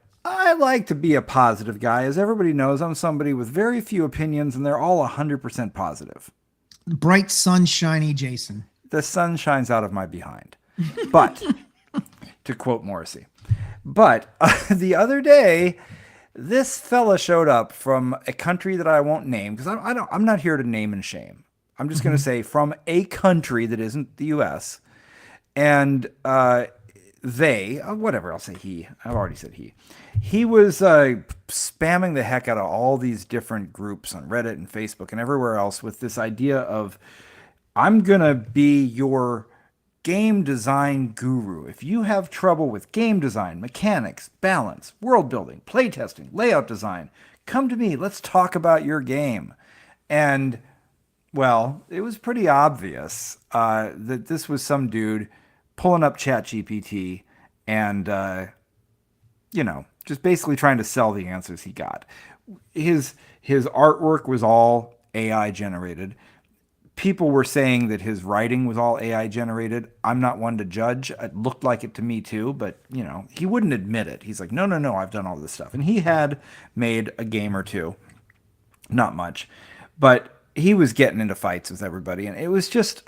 like to be a positive guy. As everybody knows, I'm somebody with very few opinions, and they're all 100% positive. Bright sunshiny Jason. The sun shines out of my behind. But, to quote Morrissey, the other day, this fella showed up from a country that I won't name because I'm not here to name and shame. I'm just going to say from a country that isn't the U.S. And whatever, I'll say he. I've already said he. He was spamming the heck out of all these different groups on Reddit and Facebook and everywhere else with this idea of, I'm going to be your game design guru. If you have trouble with game design, mechanics, balance, world building, playtesting, layout design, come to me. Let's talk about your game. And, well, it was pretty obvious that this was some dude pulling up ChatGPT and, just basically trying to sell the answers he got. His artwork was all AI generated. People were saying that his writing was all AI generated. I'm not one to judge. It looked like it to me too, but he wouldn't admit it. He's like, no, I've done all this stuff. And he had made a game or two, not much, but he was getting into fights with everybody. And it was just,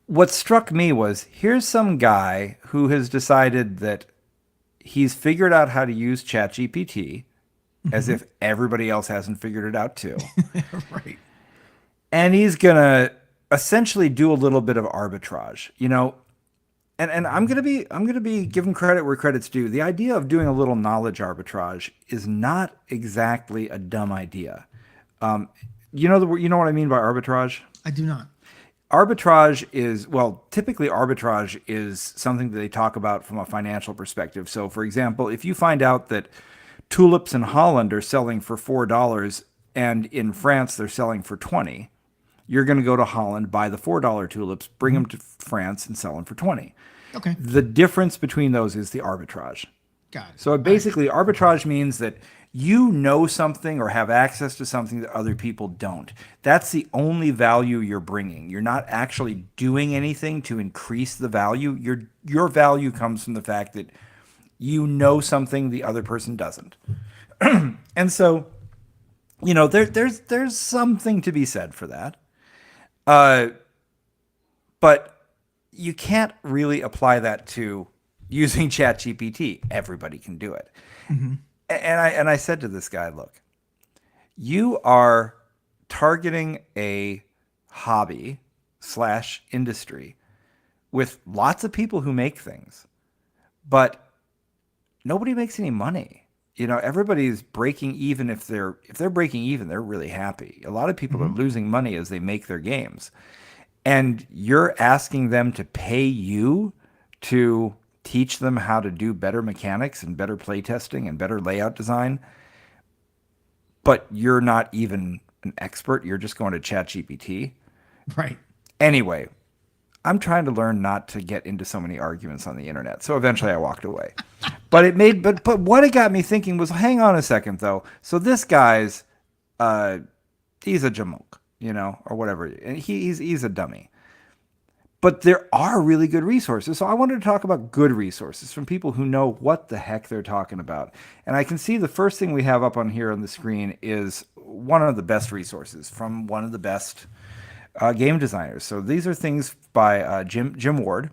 what struck me was, here's some guy who has decided that he's figured out how to use ChatGPT as if everybody else hasn't figured it out too. Right. And he's going to essentially do a little bit of arbitrage, you know. And I'm gonna be giving credit where credit's due. The idea of doing a little knowledge arbitrage is not exactly a dumb idea. You know what I mean by arbitrage? I do not. Arbitrage is, well, typically arbitrage is something that they talk about from a financial perspective. So, for example, if you find out that tulips in Holland are selling for $4 and in France they're selling for 20, you're going to go to Holland, buy the $4 tulips, bring them to France, and sell them for 20. Okay. The difference between those is the arbitrage. Got it. So basically, arbitrage means that you know something or have access to something that other people don't. That's the only value you're bringing. You're not actually doing anything to increase the value. Your value comes from the fact that you know something the other person doesn't. And so, you know, there's something to be said for that. But you can't really apply that to using ChatGPT. Everybody can do it. Mm-hmm. And I said to this guy, look, you are targeting a hobby / industry with lots of people who make things, but nobody makes any money. You know, everybody's breaking even. If they're breaking even, they're really happy. A lot of people are losing money as they make their games. And you're asking them to pay you to teach them how to do better mechanics and better playtesting and better layout design. But you're not even an expert. You're just going to ChatGPT. Right. Anyway, I'm trying to learn not to get into so many arguments on the internet. So eventually I walked away. But what it got me thinking was, hang on a second though. So this guy's he's a jamoke, you know, or whatever. And he's a dummy. But there are really good resources. So I wanted to talk about good resources from people who know what the heck they're talking about. And I can see the first thing we have up on here on the screen is one of the best resources from one of the best game designers. So these are things by Jim Ward,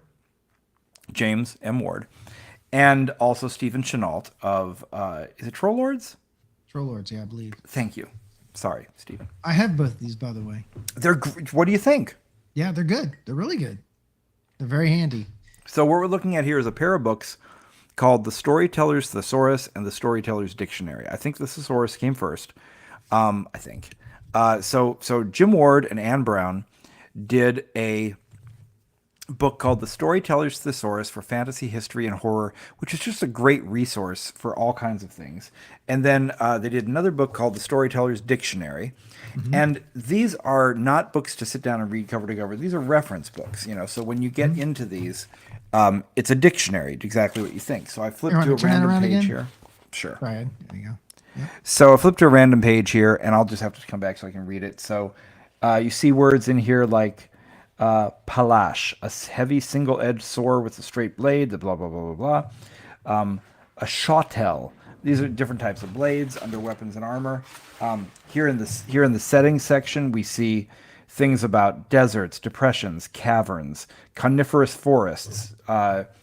James M. Ward, and also Stephen Chenault of, is it Troll Lords? Troll Lords, yeah, I believe. Thank you. Sorry, Stephen. I have both these, by the way. What do you think? Yeah, they're good. They're really good. They're very handy. So what we're looking at here is a pair of books called The Storyteller's Thesaurus and The Storyteller's Dictionary. I think the Thesaurus came first. I think. So Jim Ward and Anne Brown did a book called The Storyteller's Thesaurus for Fantasy, History, and Horror, which is just a great resource for all kinds of things. And then they did another book called The Storyteller's Dictionary. And these are not books to sit down and read cover to cover. These are reference books, you know. So when you get into these, it's a dictionary, exactly what you think. So I flipped to a random page here. Sure. Right. There you go. Yep. So I flipped to a random page here, and I'll just have to come back so I can read it. So you see words in here like palash, a heavy single-edged sword with a straight blade, the blah, blah, blah, blah, blah. A shottel. These are different types of blades under weapons and armor. Here in the settings section, we see things about deserts, depressions, caverns, coniferous forests,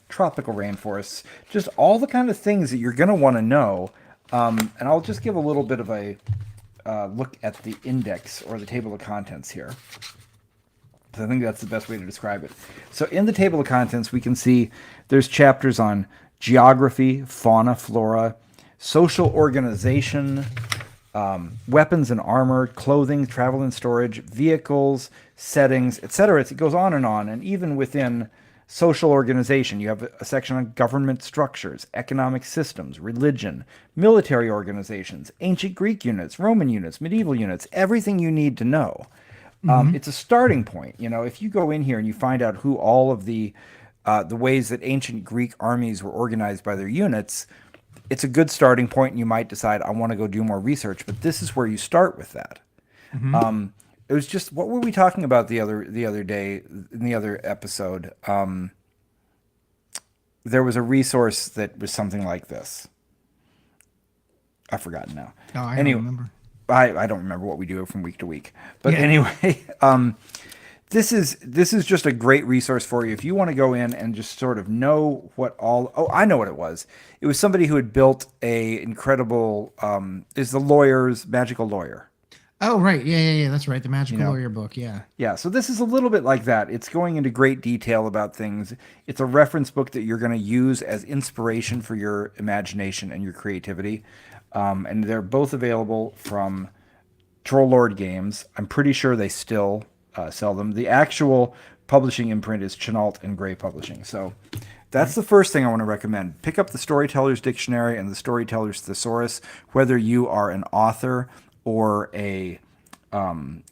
tropical rainforests, just all the kind of things that you're going to want to know. And I'll just give a little bit of a look at the index or the table of contents here. So I think that's the best way to describe it. So in the table of contents, we can see there's chapters on geography, fauna, flora, social organization, weapons and armor, clothing, travel and storage, vehicles, settings, etc. It goes on. And even within social organization, you have a section on government structures, economic systems, religion, military organizations, ancient Greek units, Roman units, medieval units, everything you need to know. It's a starting point. You know, if you go in here and you find out who all of the ways that ancient Greek armies were organized by their units, it's a good starting point, and you might decide, I want to go do more research. But this is where you start with that. It was just, what were we talking about the other day in the other episode? There was a resource that was something like this. I've forgotten now. No, I don't remember. I don't remember what we do from week to week. But Yeah. anyway, this is just a great resource for you if you want to go in and just sort of know what all. Oh, I know what it was. It was somebody who had built a incredible is the lawyer's magical lawyer. Oh, right. Yeah. That's right. The You Magical know, Lawyer book. Yeah. yeah. So this is a little bit like that. It's going into great detail about things. It's a reference book that you're going to use as inspiration for your imagination and your creativity. And they're both available from Troll Lord Games. I'm pretty sure they still sell them. The actual publishing imprint is Chenault and Gray Publishing. So that's the first thing I want to recommend. Pick up the Storyteller's Dictionary and the Storyteller's Thesaurus, whether you are an author or a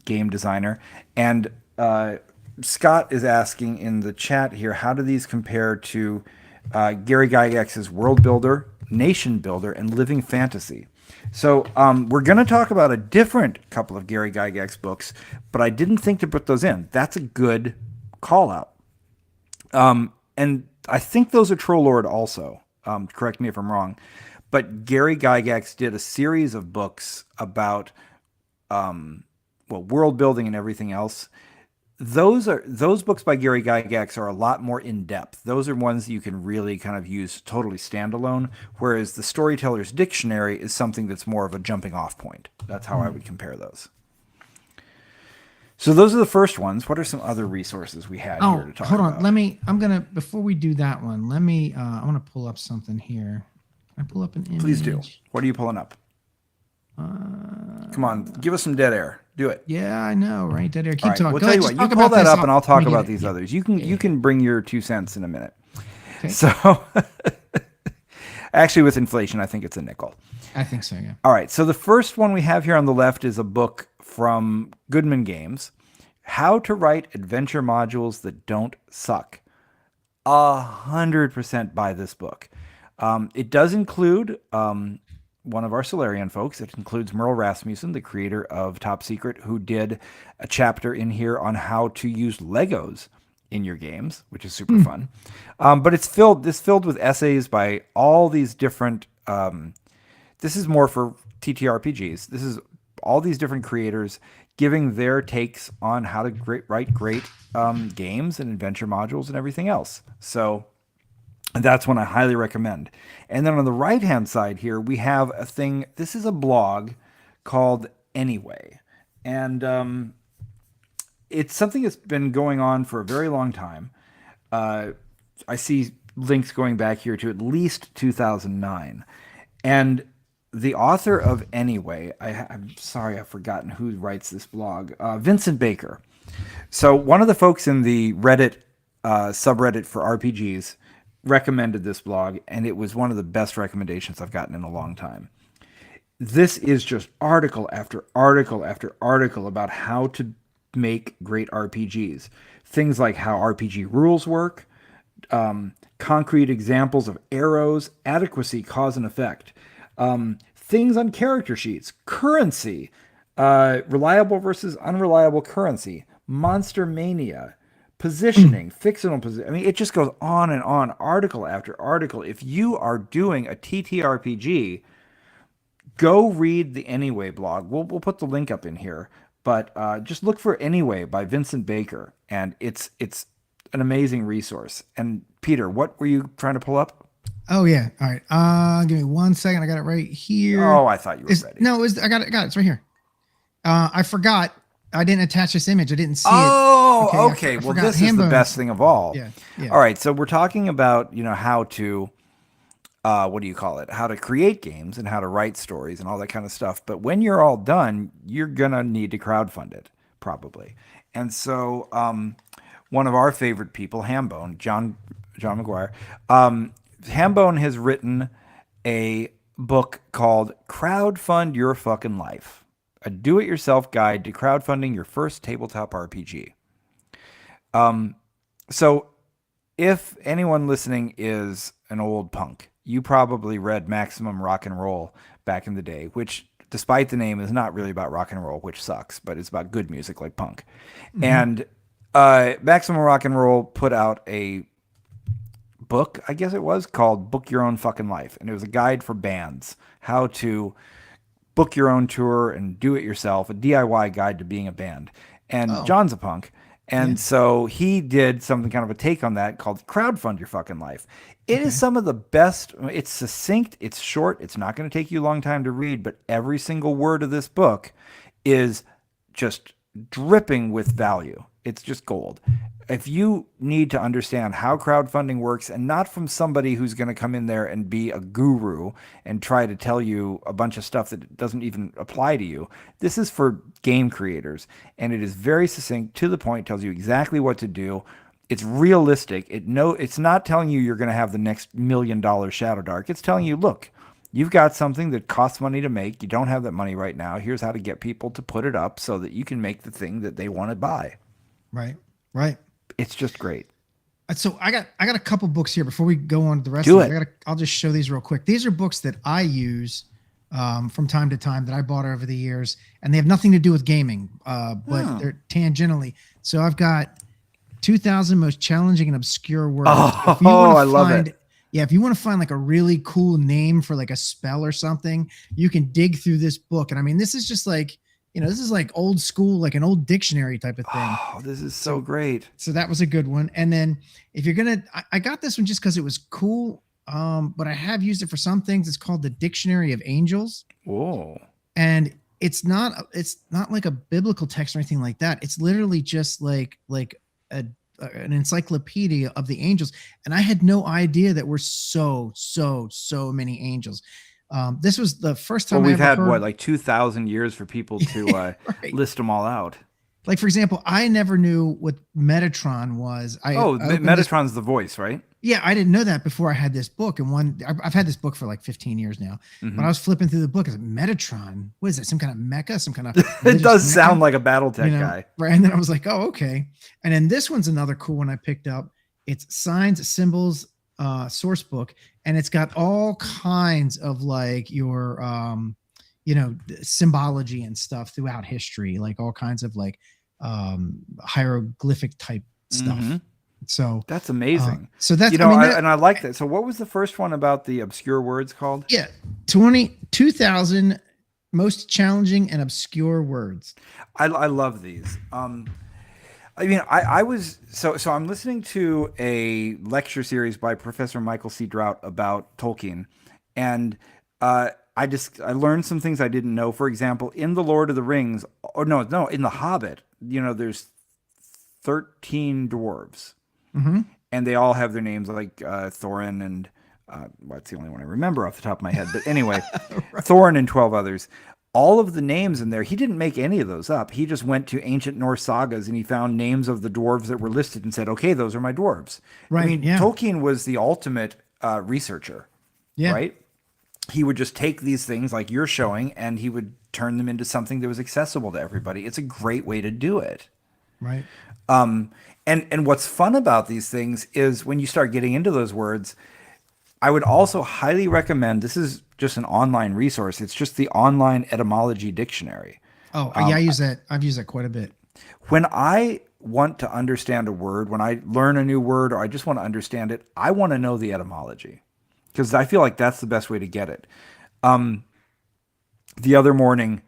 game designer. And Scott is asking in the chat here, how do these compare to Gary Gygax's World Builder, Nation Builder, and Living Fantasy? So we're going to talk about a different couple of Gary Gygax books, but I didn't think to put those in. That's a good call out. And I think those are Troll Lord also. Correct me if I'm wrong. But Gary Gygax did a series of books about world building and everything else. Those books by Gary Gygax are a lot more in depth. Those are ones you can really kind of use totally standalone, whereas the Storyteller's Dictionary is something that's more of a jumping off point. That's how I would compare those. So those are the first ones. What are some other resources we had here to talk hold on. about? Before we do that one, I want to pull up something here. Can I pull up an image? Please do. What are you pulling up? Come on, give us some dead air. Do it. Yeah, I know, right? Dead air. Keep All right, talking. we'll Go tell ahead, you just what. You talk pull about that this. up, and I'll talk Let me about get it. these others. You can bring your 2 cents in a minute. Okay. So, actually, with inflation, I think it's a nickel. I think so. Yeah. All right. So the first one we have here on the left is a book from Goodman Games, "How to Write Adventure Modules That Don't Suck." 100% buy this book. It does include one of our Solarian folks. It includes Merle Rasmussen, the creator of Top Secret, who did a chapter in here on how to use Legos in your games, which is super fun. But it's filled with essays by all these different. This is more for TTRPGs. This is all these different creators giving their takes on how to write great games and adventure modules and everything else. So that's one I highly recommend. And then on the right-hand side here, we have a thing. This is a blog called Anyway. And it's something that's been going on for a very long time. I see links going back here to at least 2009. And the author of Anyway, I'm sorry, I've forgotten who writes this blog, Vincent Baker. So one of the folks in the Reddit subreddit for RPGs recommended this blog, and it was one of the best recommendations I've gotten in a long time. This is just article after article after article about how to make great RPGs. Things like how RPG rules work, concrete examples of arrows, adequacy, cause and effect, things on character sheets, currency, reliable versus unreliable currency, monster mania, positioning, fictional position. I mean, it just goes on and on, article after article. If you are doing a TTRPG, go read the Anyway blog. We'll put the link up in here, but just look for Anyway by Vincent Baker, and it's an amazing resource. And Peter, what were you trying to pull up? Oh yeah. All right. Give me 1 second. I got it right here. Oh, I thought you were ready. No, I got it. It's right here. I forgot. I didn't attach this image. I didn't see it. Oh, okay. Well, this is the best thing of all. Yeah. All right. So we're talking about, how to, what do you call it? How to create games and how to write stories and all that kind of stuff. But when you're all done, you're going to need to crowdfund it, probably. And so one of our favorite people, Hambone, John McGuire, Hambone has written a book called Crowdfund Your Fucking Life, a do-it-yourself guide to crowdfunding your first tabletop RPG. So if anyone listening is an old punk, you probably read Maximum Rock and Roll back in the day, which, despite the name, is not really about rock and roll, which sucks, but it's about good music like punk. Mm-hmm. And Maximum Rock and Roll put out a book, I guess it was, called Book Your Own Fucking Life. And it was a guide for bands, how to book your own tour and do it yourself, a DIY guide to being a band. And John's a punk, And so he did something kind of a take on that called Crowdfund Your Fucking Life. It is some of the best. It's succinct, it's short, it's not going to take you a long time to read, but every single word of this book is just dripping with value. It's just gold. If you need to understand how crowdfunding works, and not from somebody who's going to come in there and be a guru and try to tell you a bunch of stuff that doesn't even apply to you, this is for game creators. And it is very succinct, to the point, tells you exactly what to do. It's realistic. It's not telling you you're going to have the next $1 million Shadow Dark. It's telling you, look, you've got something that costs money to make. You don't have that money right now. Here's how to get people to put it up so that you can make the thing that they want to buy. Right. Right. It's just great. So I got a couple books here before we go on to the rest Do of it. it. I'll just show these real quick. These are books that I use from time to time that I bought over the years, and they have nothing to do with gaming, but they're tangentially. So I've got 2,000 most challenging and obscure words. I love it. Yeah, if you want to find like a really cool name for like a spell or something, you can dig through this book. And I mean, this is just like, this is like old school, like an old dictionary type of thing. Oh, this is so great. So that was a good one. And then if you're going to, I got this one just because it was cool. But I have used it for some things. It's called the Dictionary of Angels. Whoa. And it's not like a biblical text or anything like that. It's literally just like an encyclopedia of the angels. And I had no idea that we're so many angels. This was the first time we've had heard, like 2,000 years for people to right. list them all out. Like, for example, I never knew what Metatron was. Metatron's the voice, right? Yeah, I didn't know that before I had this book. And I've had this book for like 15 years now. Mm-hmm. When I was flipping through the book, I was like, Metatron, what is that? Some kind of mecha? Some kind of it does sound like a BattleTech guy. Right. And then I was like, oh, okay. And then this one's another cool one I picked up. It's Signs, Symbols, source book. And it's got all kinds of like your symbology and stuff throughout history, like all kinds of like hieroglyphic type stuff. Mm-hmm. So that's amazing. So that's, and I like that. So what was the first one about the obscure words called? Yeah. 2,000 most challenging and obscure words. I love these. I mean, I was so I'm listening to a lecture series by Professor Michael C. Drought about Tolkien, and I learned some things I didn't know. For example, in the Lord of the Rings, in the Hobbit, there's 13 dwarves, mm-hmm. and they all have their names like Thorin and that's the only one I remember off the top of my head. But anyway, right. Thorin and 12 others. All of the names in there, he didn't make any of those up. He just went to ancient Norse sagas and he found names of the dwarves that were listed and said, okay, those are my dwarves. Right. I mean, Tolkien was the ultimate researcher, right? He would just take these things like you're showing and he would turn them into something that was accessible to everybody. It's a great way to do it. Right. And what's fun about these things is when you start getting into those words, I would also highly recommend, this is just an online resource. It's just the online etymology dictionary. Oh, yeah, I use that. I've used that quite a bit. When I want to understand a word, when I learn a new word, or I just want to understand it, I want to know the etymology because I feel like that's the best way to get it. The other morning,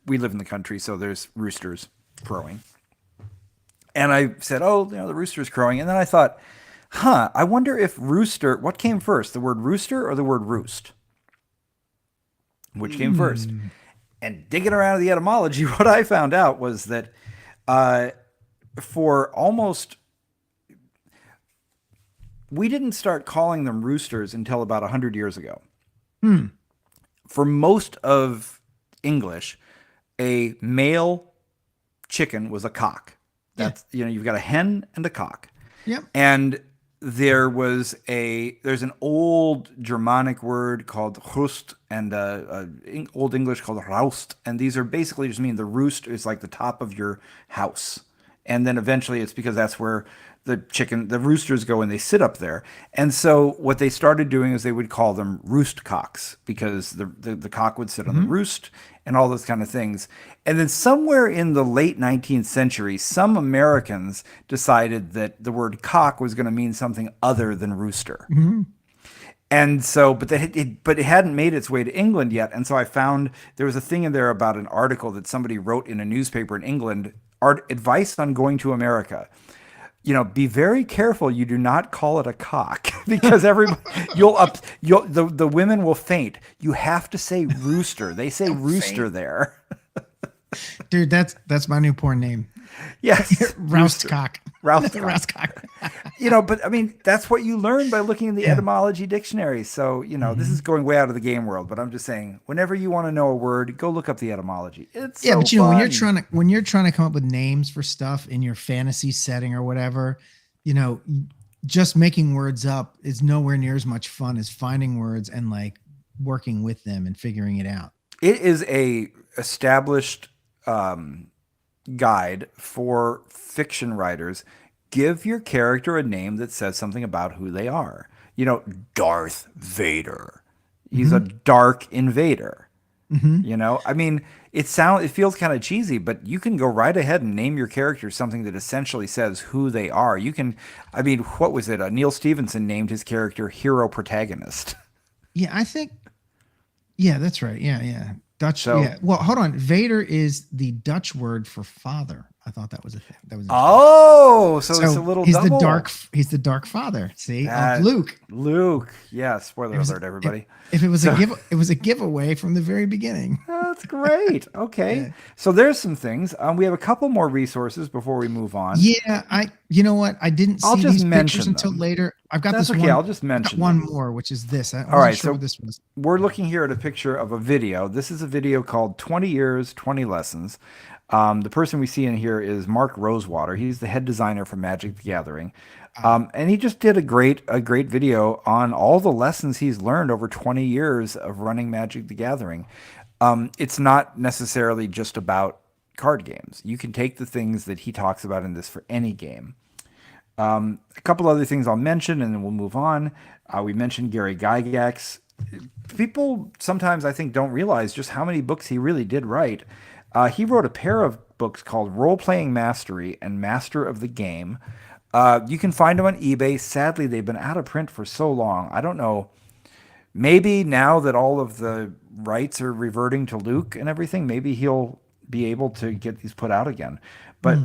we live in the country, so there's roosters crowing. And I said, the rooster's crowing. And then I thought, I wonder if rooster, what came first, the word rooster or the word roost? Which came first? And digging around the etymology, what I found out was that we didn't start calling them roosters until about 100 years ago. For most of English, a male chicken was a cock. That's, you've got a hen and a cock. Yep. And there's an old Germanic word called Rust and Old English called Raust. And these are basically just mean the roost is like the top of your house. And then eventually it's because that's where the roosters go and they sit up there. And so what they started doing is they would call them roost cocks because the cock would sit on the roost and all those kind of things. And then somewhere in the late 19th century, some Americans decided that the word cock was going to mean something other than rooster. Mm-hmm. And so, but it hadn't made its way to England yet. And so I found there was a thing in there about an article that somebody wrote in a newspaper in England advice on going to America. Be very careful you do not call it a cock because the women will faint. You have to say rooster. They say rooster there. Dude, that's my new porn name. Yes. Roustcock. Roustcock. But I mean, that's what you learn by looking in the etymology dictionary. So, this is going way out of the game world, but I'm just saying, whenever you want to know a word, go look up the etymology. It's so but fun. when you're trying to come up with names for stuff in your fantasy setting or whatever, just making words up is nowhere near as much fun as finding words and like working with them and figuring it out. It is a established guide for fiction writers. Give your character a name that says something about who they are. Darth Vader. He's a dark invader. I mean, it feels kind of cheesy, but you can go right ahead and name your character something that essentially says who they are. What was it? Neil Stephenson named his character Hero Protagonist. Yeah, I think. Yeah, that's right. Yeah. Dutch. So, yeah. Well, hold on. Vader is the Dutch word for father. I thought that was a thing. So it's a little he's double. He's the dark father. See, that, of Luke. Luke. Yeah. Spoiler alert, everybody. If it was it was a giveaway from the very beginning. That's great. Okay. Yeah. So there's some things. We have a couple more resources before we move on. Yeah. You know what? I didn't see these pictures until later. I've got That's this okay. one. I'll just mention one more, which is this. All right. Sure so what this was. We're looking here at a picture of a video. This is a video called 20 Years, 20 Lessons. The person we see in here is Mark Rosewater. He's the head designer for Magic the Gathering. And he just did a great video on all the lessons he's learned over 20 years of running Magic the Gathering. It's not necessarily just about card games. You can take the things that he talks about in this for any game. A couple other things I'll mention, and then we'll move on. We mentioned Gary Gygax. People sometimes, I think, don't realize just how many books he really did write. He wrote a pair of books called Role Playing Mastery and Master of the Game. You can find them on eBay. Sadly, they've been out of print for so long. I don't know. Maybe now that all of the rights are reverting to Luke and everything, maybe he'll be able to get these put out again. But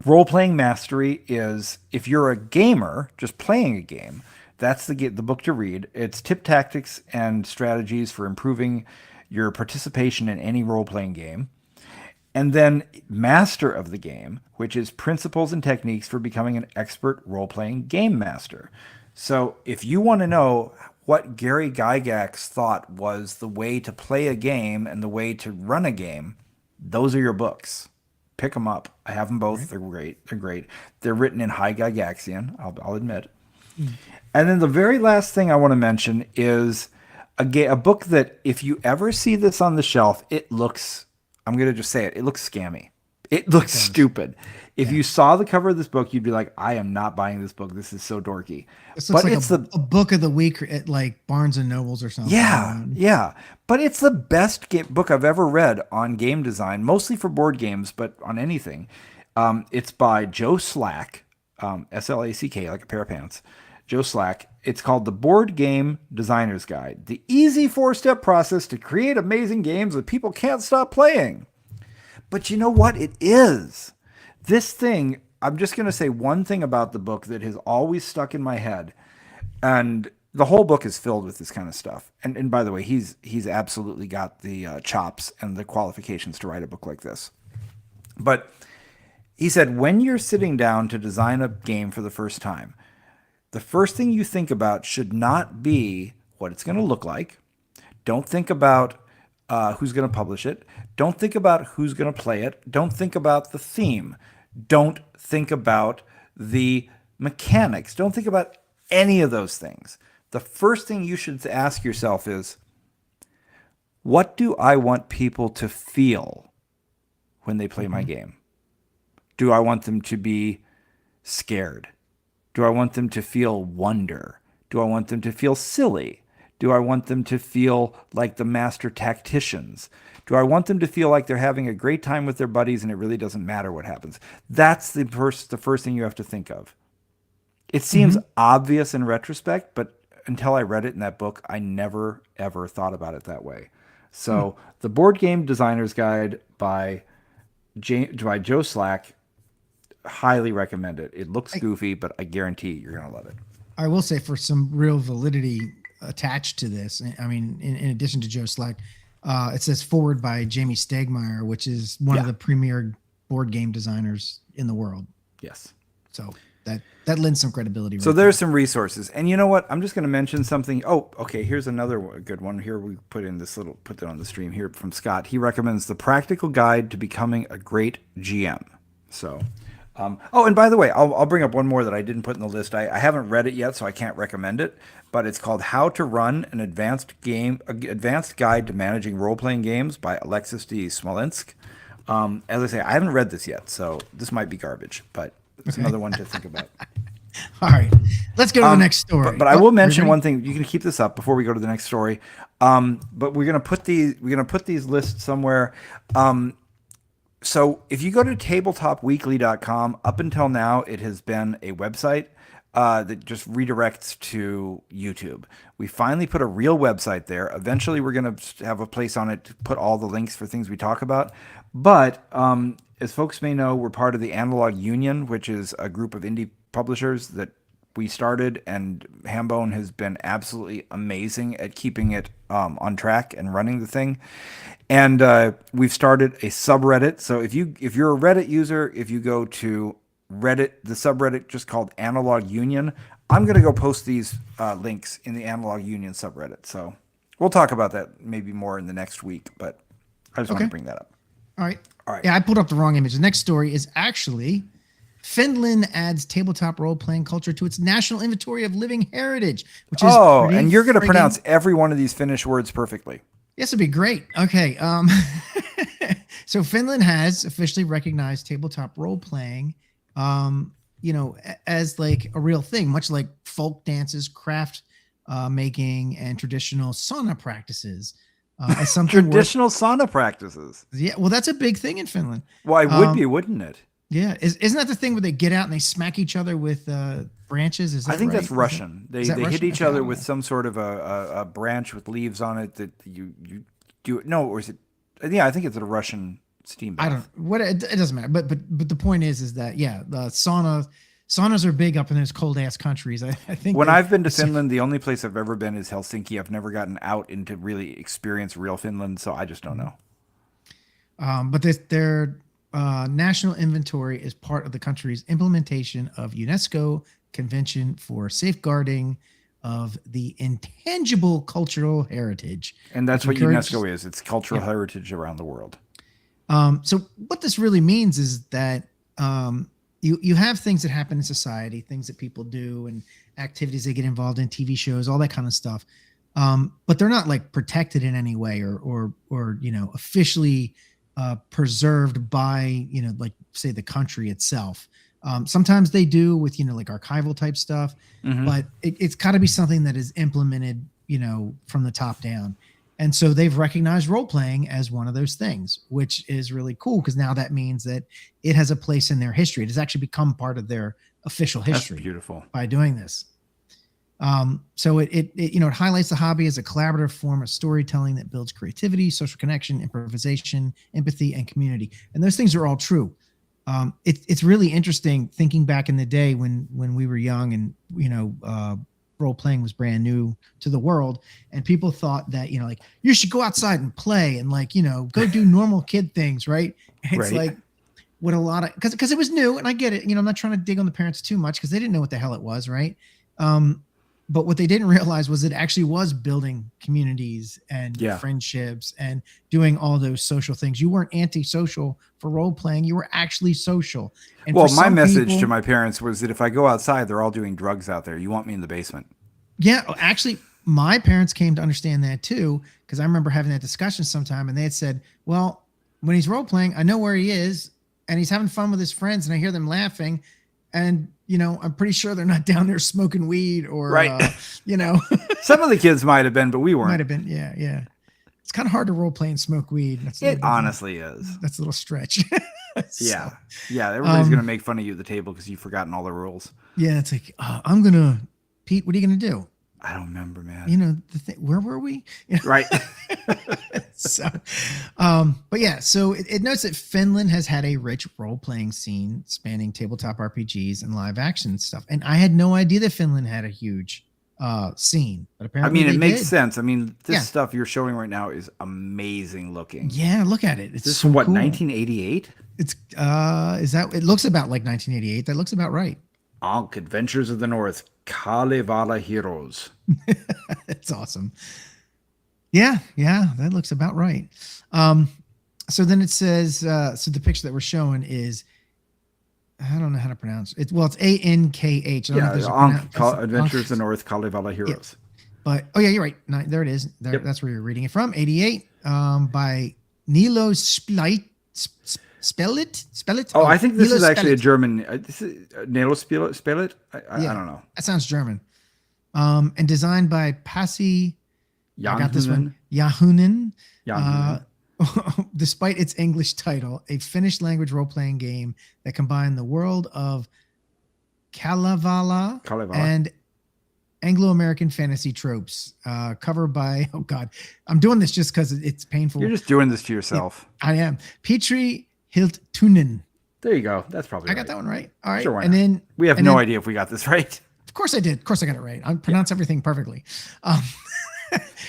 Role Playing Mastery is, if you're a gamer just playing a game, that's the book to read. It's tip, tactics, and strategies for improving your participation in any role-playing game. And then Master of the Game, which is principles and techniques for becoming an expert role-playing game master. So if you want to know what Gary Gygax thought was the way to play a game and the way to run a game, those are your books. Pick them up. I have them both. Right. They're great. They're great. They're written in High Gygaxian, I'll admit. And then the very last thing I want to mention is a book that if you ever see this on the shelf, it looks, I'm going to just say it looks scammy. It looks stupid. If you saw the cover of this book, you'd be like, I am not buying this book. This is so dorky. This looks like a book of the week at like Barnes and Nobles or something. Yeah. But it's the best book I've ever read on game design, mostly for board games, but on anything. It's by Joe Slack, S-L-A-C-K, like a pair of pants. Joe Slack. It's called The Board Game Designer's Guide, the easy 4-step process to create amazing games that people can't stop playing. But you know what? It is. This thing, I'm just going to say one thing about the book that has always stuck in my head. And the whole book is filled with this kind of stuff. And by the way, he's absolutely got the chops and the qualifications to write a book like this. But he said, when you're sitting down to design a game for the first time, the first thing you think about should not be what it's going to look like. Don't think about who's going to publish it. Don't think about who's going to play it. Don't think about the theme. Don't think about the mechanics. Don't think about any of those things. The first thing you should ask yourself is, what do I want people to feel when they play my game? Do I want them to be scared? Do I want them to feel wonder? Do I want them to feel silly? Do I want them to feel like the master tacticians? Do I want them to feel like they're having a great time with their buddies and it really doesn't matter what happens? That's the first thing you have to think of. It seems obvious in retrospect, but until I read it in that book, I never, ever thought about it that way. So The Board Game Designer's Guide by by Joe Slack. Highly recommend it. It looks goofy, but I guarantee you're gonna love it. I will say, for some real validity attached to this, I mean, in addition to Joe Slack, it says forward by Jamie Stegmaier, which is one of the premier board game designers in the world. Yes. So that lends some credibility. So there's some resources, and you know what? I'm just going to mention something. Oh, okay. Here's another good one. Here we put that on the stream here from Scott. He recommends the Practical Guide to Becoming a Great GM. So, oh, and by the way, I'll bring up one more that I didn't put in the list. I haven't read it yet, so I can't recommend it. But it's called "How to Run an Advanced Guide to Managing Role-Playing Games" by Alexis de Smolensk. As I say, I haven't read this yet, so this might be garbage, but it's another one to think about. All right, let's go to the next story. But I will mention one thing. You can keep this up before we go to the next story. But we're gonna put these lists somewhere. So if you go to tabletopweekly.com, up until now it has been a website that just redirects to YouTube. We finally put a real website there. Eventually we're gonna have a place on it to put all the links for things we talk about. But as folks may know, we're part of the Analog Union, which is a group of indie publishers that we started, and Hambone has been absolutely amazing at keeping it on track and running the thing. And we've started a subreddit. So if you're a Reddit user, if you go to Reddit, the subreddit just called Analog Union, I'm going to go post these links in the Analog Union subreddit. So we'll talk about that maybe more in the next week, but I just want to bring that up. All right. Yeah, I pulled up the wrong image. The next story is actually Finland adds tabletop role-playing culture to its national inventory of living heritage, which is and you're going to pronounce every one of these Finnish words perfectly. Yes, it'd be great. Okay. So Finland has officially recognized tabletop role-playing, as like a real thing, much like folk dances, craft making, and traditional sauna practices. As something traditional sauna practices. Yeah, well, that's a big thing in Finland. Well, it would be, wouldn't it? Yeah, isn't that the thing where they get out and they smack each other with branches? Is that I think right? That's Russian. They hit each other with some sort of a branch with leaves on it that you do it. No, or is it? Yeah, I think it's a Russian steam bath. I don't. What it doesn't matter. But the point is that the saunas are big up in those cold ass countries. I think when I've been to Finland, the only place I've ever been is Helsinki. I've never gotten out into really experience real Finland, so I just don't know. But their national inventory is part of the country's implementation of UNESCO Convention for Safeguarding of the Intangible Cultural Heritage. And that's what UNESCO is. It's cultural heritage around the world. So what this really means is that you have things that happen in society, things that people do, and activities they get involved in, TV shows, all that kind of stuff. But they're not like protected in any way or officially preserved by, like say the country itself. Sometimes they do with, like archival type stuff, but it's got to be something that is implemented, from the top down. And so they've recognized role playing as one of those things, which is really cool because now that means that it has a place in their history. It has actually become part of their official history. That's beautiful. By doing this. So it highlights the hobby as a collaborative form of storytelling that builds creativity, social connection, improvisation, empathy, and community. And those things are all true. It's really interesting thinking back in the day when we were young and, role playing was brand new to the world. And people thought that, like you should go outside and play and go do normal kid things. Right. It's like what a lot of, cause it was new and I get it. I'm not trying to dig on the parents too much cause they didn't know what the hell it was. Right. But what they didn't realize was it actually was building communities and friendships and doing all those social things. You weren't antisocial for role playing. You were actually social. And well, my message to my parents was that if I go outside, they're all doing drugs out there. You want me in the basement. Yeah. Actually, my parents came to understand that too. Cause I remember having that discussion sometime and they had said, well, when he's role playing, I know where he is and he's having fun with his friends and I hear them laughing. And, I'm pretty sure they're not down there smoking weed or, Some of the kids might have been, but we weren't. Might have been. Yeah. Yeah. It's kind of hard to role play and smoke weed. It honestly is. That's a little stretch. Yeah. Everybody's going to make fun of you at the table because you've forgotten all the rules. Yeah. It's like, Pete, what are you going to do? I don't remember, man. You know, the thing, where were we? Right. So, but yeah, so it notes that Finland has had a rich role-playing scene spanning tabletop RPGs and live action stuff. And I had no idea that Finland had a huge scene, but I apparently mean, it they makes did. sense. I mean, this Yeah. stuff you're showing right now is amazing looking. Yeah, look at it. It's This is so what, cool. 1988? It's is that it looks about like 1988. That looks about right. Ankh, Adventures of the North, Kalevala Heroes. It's awesome. Yeah, that looks about right. So then it says, so the picture that we're showing is, I don't know how to pronounce it. Well, it's Ankh. I don't know if there's a Ankh, pronoun- Adventures of the North, Kalevala Heroes. But oh yeah, you're right. There it is. There, Yep. that's where you're reading it from. 88, by Nilo Split. Spell it. Oh, I think this Nilo is actually a Spellit. German. This is Nelo Spillet. I don't know. That sounds German. And designed by Pasi. I got this one. Yahunen. Yahunen. Despite its English title, a Finnish language role playing game that combined the world of Kalevala and Anglo-American fantasy tropes, covered by, oh God, I'm doing this just because it's painful. You're just doing this to yourself. I am. Petri Hiltunen. There you go. That's probably I right. got that one right. All right. Sure, why And not? then We have and no then- idea if we got this right. Of course I did. Of course I got it right. I pronounce everything perfectly.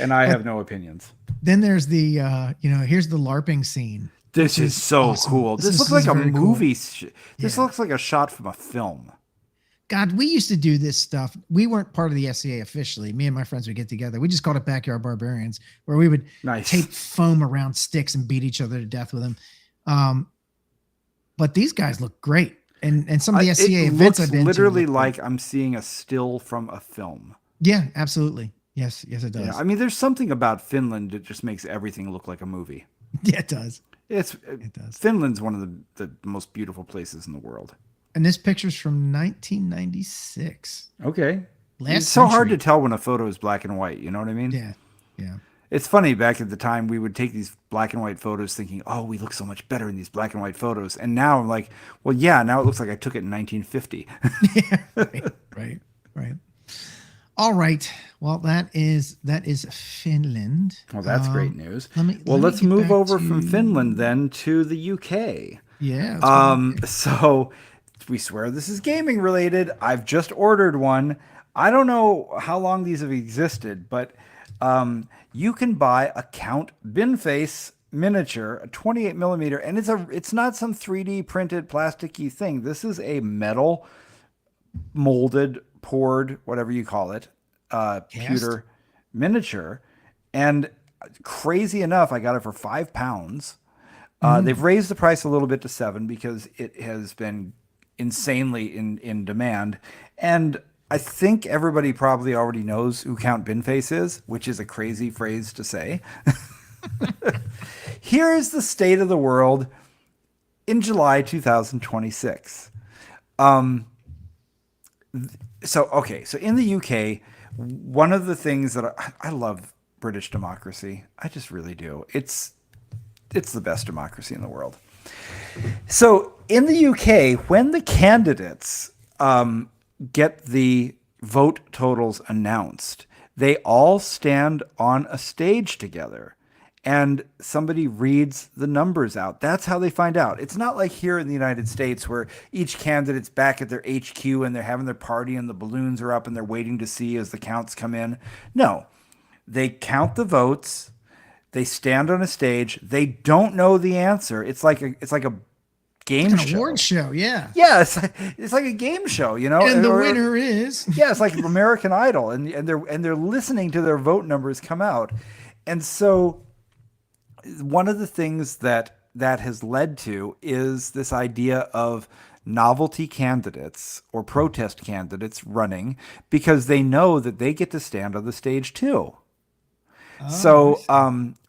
And I have no opinions. Then there's the, here's the LARPing scene. This is so awesome. cool. This This is- looks this like is a very cool. movie. This Yeah. looks like a shot from a film. God, we used to do this stuff. We weren't part of the SCA officially. Me and my friends would get together. We just called it Backyard Barbarians, where we would Nice. tape foam around sticks and beat each other to death with them. But these guys look great. And some of the SCA It events looks I've been literally to. like I'm seeing a still from a film. Yeah, absolutely. Yes, it does. Yeah, I mean, there's something about Finland that just makes everything look like a movie. Yeah, it does. It does. Finland's one of the most beautiful places in the world. And this picture's from 1996. Okay. Last It's so hard to century. tell when a photo is black and white. You know what I mean? Yeah. It's funny, back at the time, we would take these black and white photos thinking, oh, we look so much better in these black and white photos. And now I'm like, well, yeah, now it looks like I took it in 1950. Right. All right. Well, that is Finland. Well, that's great news. let me Let's get move back over from to- Finland then to the UK. Yeah. let's go there. So we swear this is gaming related. I've just ordered one. I don't know how long these have existed, but you can buy a Count Binface miniature, a 28 millimeter, and it's not some 3D printed plasticky thing. This is a metal molded, poured, whatever you call it, pewter miniature. And crazy enough, I got it for £5. They've raised the price a little bit to $7 because it has been insanely in demand. And I think everybody probably already knows who Count Binface is, which is a crazy phrase to say. Here is the state of the world in July 2026. So in the UK, one of the things that I love British democracy. I just really do. It's the best democracy in the world. So in the UK, when the candidates get the vote totals announced, they all stand on a stage together and somebody reads the numbers out. That's how they find out. It's not like here in the United States where each candidate's back at their HQ and they're having their party and the balloons are up and they're waiting to see as the counts come in. No, they count the votes. They stand on a stage. They don't know the answer. It's like a game An show. award show, yeah. Yeah, it's like a game show, you know. And the Or- winner is yeah, it's like American Idol, and they're listening to their vote numbers come out, and so one of the things that has led to is this idea of novelty candidates or protest candidates running because they know that they get to stand on the stage too. So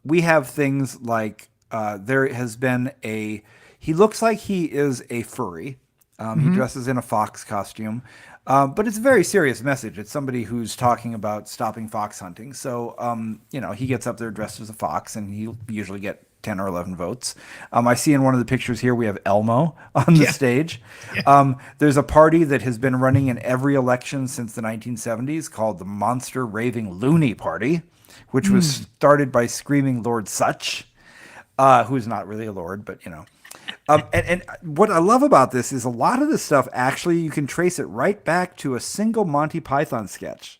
we have things like there has been he looks like he is a furry. He dresses in a fox costume, but it's a very serious message. It's somebody who's talking about stopping fox hunting. So, he gets up there dressed as a fox and he'll usually get 10 or 11 votes. I see in one of the pictures here we have Elmo on the stage. There's a party that has been running in every election since the 1970s called the Monster Raving Loony Party, which was started by Screaming Lord Sutch, who's not really a lord, but you know. And what I love about this is a lot of this stuff, actually, you can trace it right back to a single Monty Python sketch.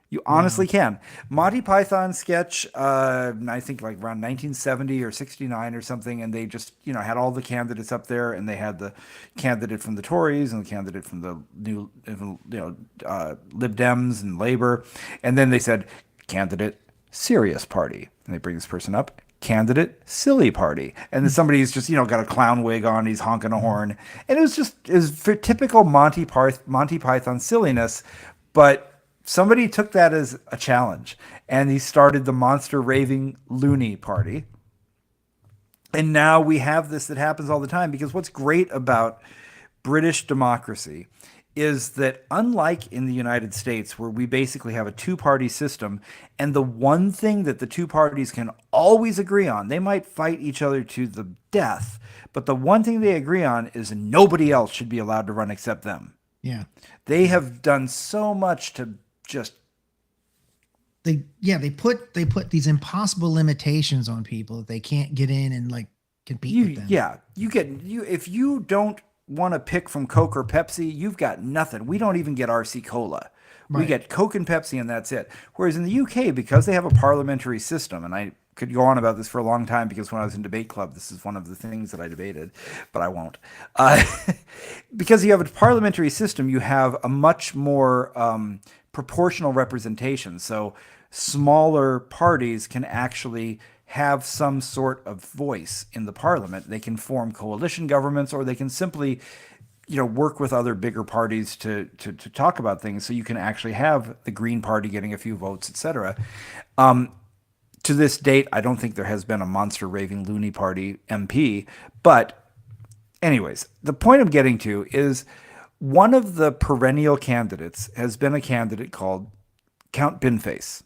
You honestly can. Monty Python sketch, I think like around 1970 or 69 or something, and they just, you know, had all the candidates up there, and they had the candidate from the Tories and the candidate from the new, Lib Dems and Labor, and then they said, candidate serious party, and they bring this person up, candidate silly party, and then somebody's just, you know, got a clown wig on, he's honking a horn, and it was for typical Monty Python silliness, but somebody took that as a challenge, and he started the Monster Raving Loony Party. And now we have this that happens all the time, because what's great about British democracy is that, unlike in the United States, where we basically have a two-party system, and the one thing that the two parties can always agree on, they might fight each other to the death, but the one thing they agree on is nobody else should be allowed to run except them. Yeah. They have done so much to just they put these impossible limitations on people that they can't get in and like compete with them. Yeah, if you don't want to pick from Coke or Pepsi, you've got nothing. We don't even get RC Cola. Right. We get Coke and Pepsi, and that's it. Whereas in the UK, because they have a parliamentary system, and I could go on about this for a long time, because when I was in debate club, this is one of the things that I debated, but I won't. Because you have a parliamentary system, you have a much more proportional representation. So smaller parties can actually have some sort of voice in the parliament. They can form coalition governments, or they can simply, you know, work with other bigger parties to talk about things. So you can actually have the Green Party getting a few votes, etc. To this date, I don't think there has been a Monster Raving Loony Party MP. But anyways, the point I'm getting to is one of the perennial candidates has been a candidate called Count Binface,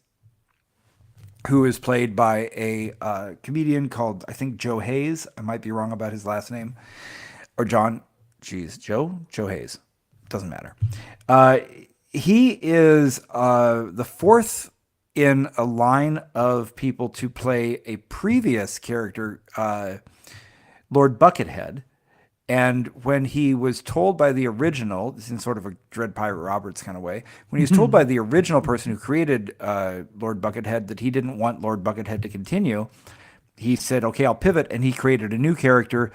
who is played by a comedian called, I think, Joe Hayes. I might be wrong about his last name. Or John. Joe Hayes. Doesn't matter. He is the fourth in a line of people to play a previous character, Lord Buckethead. And when he was told by the original, this is in sort of a Dread Pirate Roberts kind of way, when he was told by the original person who created Lord Buckethead that he didn't want Lord Buckethead to continue, he said, okay, I'll pivot, and he created a new character,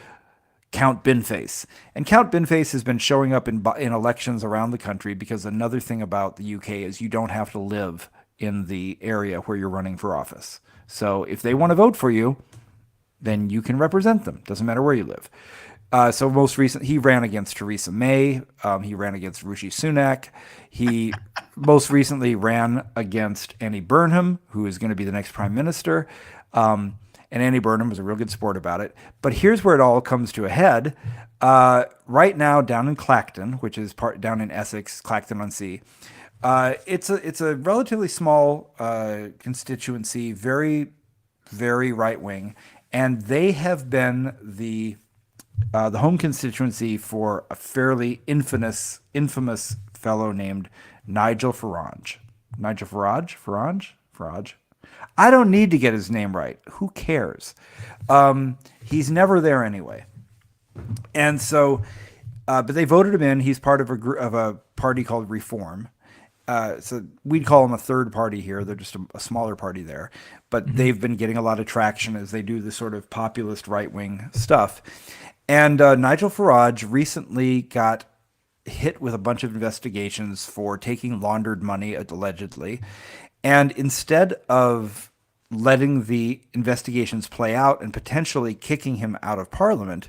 Count Binface. And Count Binface has been showing up in elections around the country, because another thing about the UK is you don't have to live in the area where you're running for office. So if they want to vote for you, then you can represent them. Doesn't matter where you live. So most recent, he ran against Theresa May. He ran against Rishi Sunak. He most recently ran against Annie Burnham, who is going to be the next prime minister. And Annie Burnham was a real good sport about it. But here's where it all comes to a head. Right now, down in Clacton, which is down in Essex, Clacton-on-Sea, it's a relatively small constituency, very, very right wing, and they have been the home constituency for a fairly infamous fellow named Nigel Farage. Nigel Farage. I don't need to get his name right. Who cares? He's never there anyway. And so, but they voted him in. He's part of a party called Reform. So we'd call them a third party here. They're just a smaller party there. But they've been getting a lot of traction as they do this sort of populist right-wing stuff. And Nigel Farage recently got hit with a bunch of investigations for taking laundered money, allegedly. And instead of letting the investigations play out and potentially kicking him out of Parliament,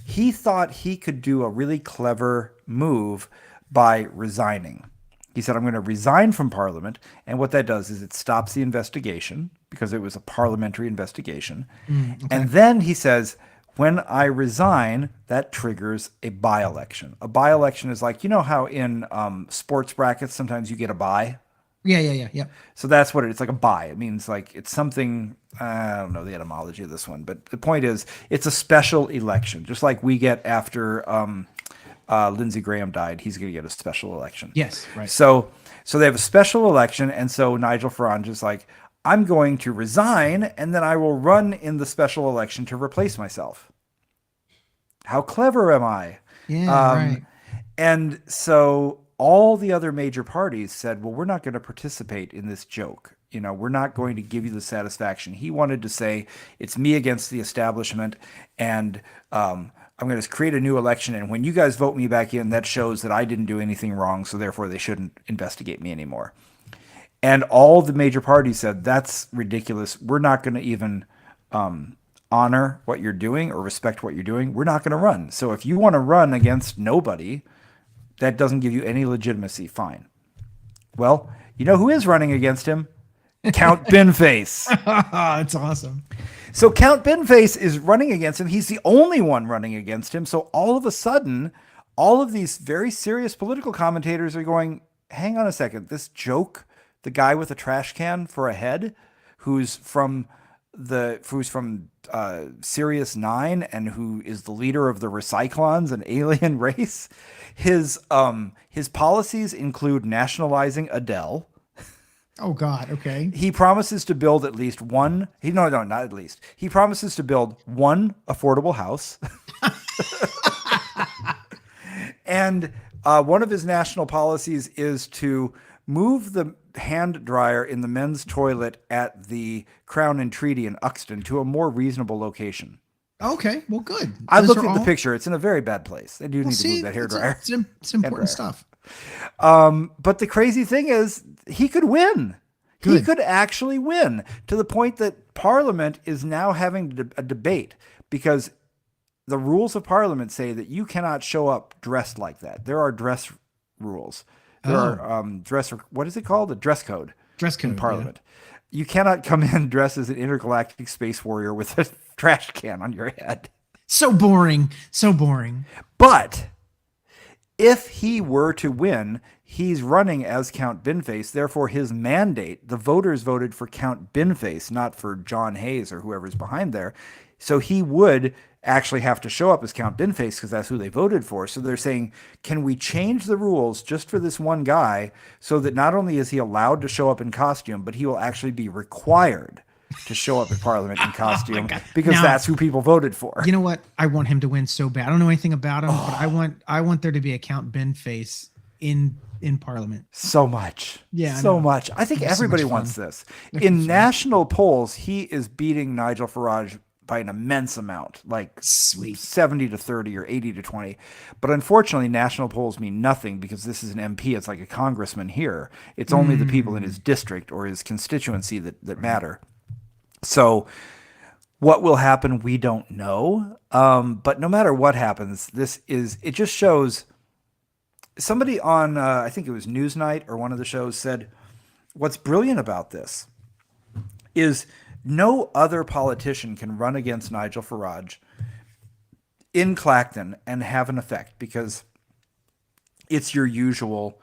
he thought he could do a really clever move by resigning. He said, I'm going to resign from Parliament. And what that does is it stops the investigation, because it was a parliamentary investigation. Okay. And then he says, when I resign, that triggers a by-election. A by-election is like, you know how in sports brackets sometimes you get a bye? Yeah. So that's what it's like a buy. It means like it's something, I don't know the etymology of this one, but the point is it's a special election, just like we get after Lindsey Graham died. He's going to get a special election. Yes, right. So they have a special election, and so Nigel Farage is like, I'm going to resign, and then I will run in the special election to replace myself. How clever am I? Yeah, right. And so all the other major parties said, well, we're not going to participate in this joke. We're not going to give you the satisfaction. He wanted to say, it's me against the establishment, and I'm going to create a new election. And when you guys vote me back in, that shows that I didn't do anything wrong. So therefore, they shouldn't investigate me anymore. And all the major parties said, that's ridiculous. We're not going to even honor what you're doing or respect what you're doing. We're not going to run. So if you want to run against nobody, that doesn't give you any legitimacy. Fine. Well, you know who is running against him? Count Binface. That's awesome. So Count Binface is running against him. He's the only one running against him. So all of a sudden, all of these very serious political commentators are going, hang on a second. This joke, the guy with a trash can for a head, who's from Sirius 9 and who is the leader of the Recyclons, an alien race. His policies include nationalizing Adele. Oh God. Okay. He promises to build at least one. Not at least. He promises to build one affordable house. And one of his national policies is to move the hand dryer in the men's toilet at the Crown and Treaty in Uxton to a more reasonable location. Okay. Well, good. I looked at the picture. It's in a very bad place. They do need to move that hair dryer. It's important stuff. But the crazy thing is he could win. Good. He could actually win, to the point that Parliament is now having a debate, because the rules of Parliament say that you cannot show up dressed like that. There are dress rules. There are what is it called? A dress code. Dress code in Parliament. Yeah. You cannot come in dressed as an intergalactic space warrior with a trash can on your head. So boring. So boring. But if he were to win, he's running as Count Binface. Therefore, his mandate, the voters voted for Count Binface, not for John Hayes or whoever's behind there. So he would actually have to show up as Count Binface because that's who they voted for. So they're saying, can we change the rules just for this one guy so that not only is he allowed to show up in costume, but he will actually be required to show up at Parliament in costume because that's who people voted for. You know what? I want him to win so bad. I don't know anything about him, but I want there to be a Count Binface in Parliament. So much. Yeah. So much. I think everybody wants this. In national polls, he is beating Nigel Farage by an immense amount, like sweet 70 to 30 or 80 to 20. But unfortunately, national polls mean nothing because this is an MP. It's like a congressman here. It's only the people in his district or his constituency that matter. So what will happen, we don't know. But no matter what happens, it just shows. Somebody on, I think it was Newsnight or one of the shows said, what's brilliant about this is no other politician can run against Nigel Farage in Clacton and have an effect, because it's your usual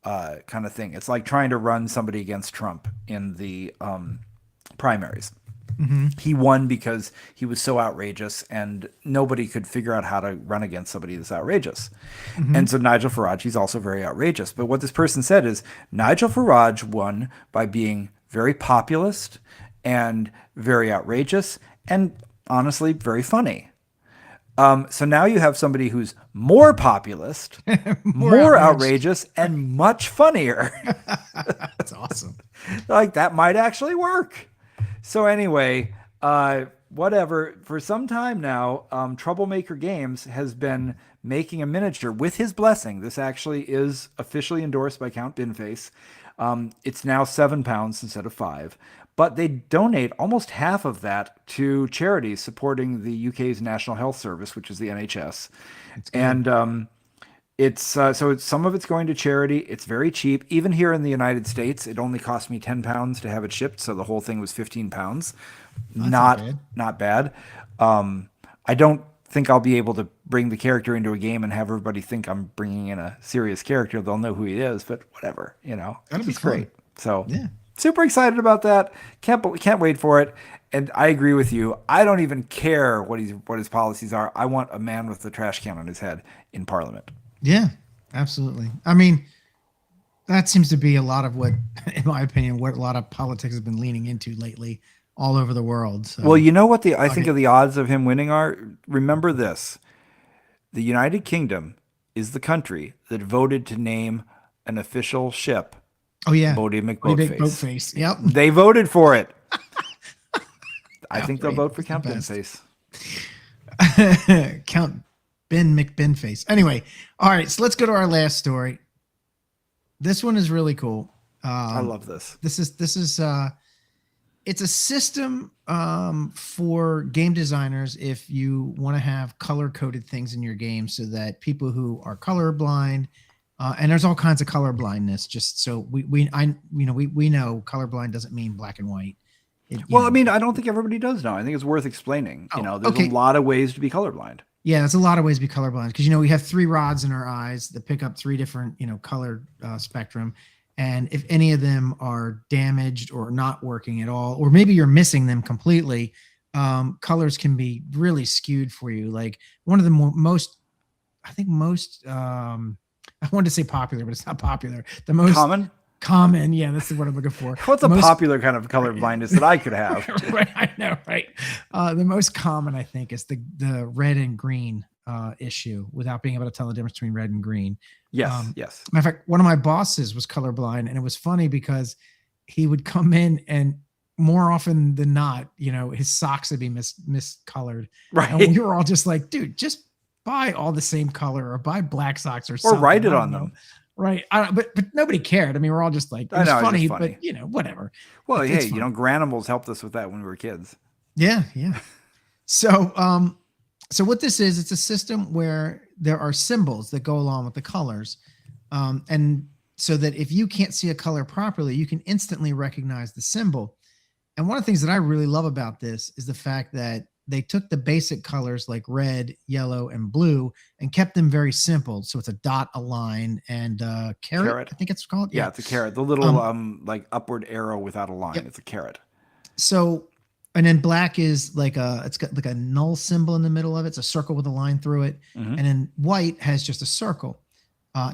kind of thing. It's like trying to run somebody against Trump in the primaries. Mm-hmm. He won because he was so outrageous and nobody could figure out how to run against somebody that's outrageous. Mm-hmm. And so Nigel Farage, he's also very outrageous. But what this person said is Nigel Farage won by being very populist and very outrageous and honestly very funny. So now you have somebody who's more populist, more outrageous, and much funnier. That's awesome. Like, that might actually work. So anyway, whatever. For some time now, Troublemaker Games has been making a miniature with his blessing. This actually is officially endorsed by Count Binface. It's now £7 instead of £5. But they donate almost half of that to charities supporting the UK's National Health Service, which is the NHS. And it's some of it's going to charity. It's very cheap. Even here in the United States, it only cost me £10 to have it shipped. So the whole thing was £15. Not bad. I don't think I'll be able to bring the character into a game and have everybody think I'm bringing in a serious character. They'll know who he is, but whatever, That'd be great. So Yeah. super excited about that. Can't wait for it. And I agree with you. I don't even care what his policies are. I want a man with a trash can on his head in Parliament. Yeah, absolutely. I mean, that seems to be a lot of what, in my opinion, what a lot of politics has been leaning into lately all over the world. So, Well, you know what I think okay. of the odds of him winning are? Remember this. The United Kingdom is the country that voted to name an official ship Oh yeah, Bodie pretty big boat McBoatface. face. Yep. They voted for it. I think they'll Outright. vote for It's the Count best. Face. Count Ben McBenface. Anyway, all right, so let's go to our last story. This one is really cool. I love this. This is it's a system for game designers if you want to have color coded things in your game so that people who are colorblind and there's all kinds of color blindness, just so we know colorblind doesn't mean black and white. Well, I mean, I don't think everybody does know. I think it's worth explaining. There's okay. a lot of ways to be colorblind. Yeah, there's a lot of ways to be colorblind because we have 3 rods in our eyes that pick up 3 different color spectrum, and if any of them are damaged or not working at all, or maybe you're missing them completely, colors can be really skewed for you. Like one of the most, I think most, I wanted to say popular, but it's not popular. The most common, yeah, that's the word I'm looking for. What's a popular kind of color blindness that I could have? Right, I know, right? The most common, I think, is the red and green issue without being able to tell the difference between red and green. Yes, yes. Matter of fact, one of my bosses was colorblind, and it was funny because he would come in and more often than not, his socks would be miscolored. Right. And we were all just like, dude, just buy all the same color or buy black socks or something. Or write it on them. Right. But nobody cared. I mean, we're all just like, it was funny, but whatever. Well, hey, Granimals helped us with that when we were kids. Yeah. Yeah. So what this is, it's a system where there are symbols that go along with the colors. And so that if you can't see a color properly, you can instantly recognize the symbol. And one of the things that I really love about this is the fact that they took the basic colors like red, yellow, and blue and kept them very simple. So it's a dot, a line, and carrot. I think it's called. Yeah, it's a carrot. The little like upward arrow without a line. Yep. It's a carrot. So, and then black is it's got like a null symbol in the middle of it. It's a circle with a line through it. Mm-hmm. And then white has just a circle,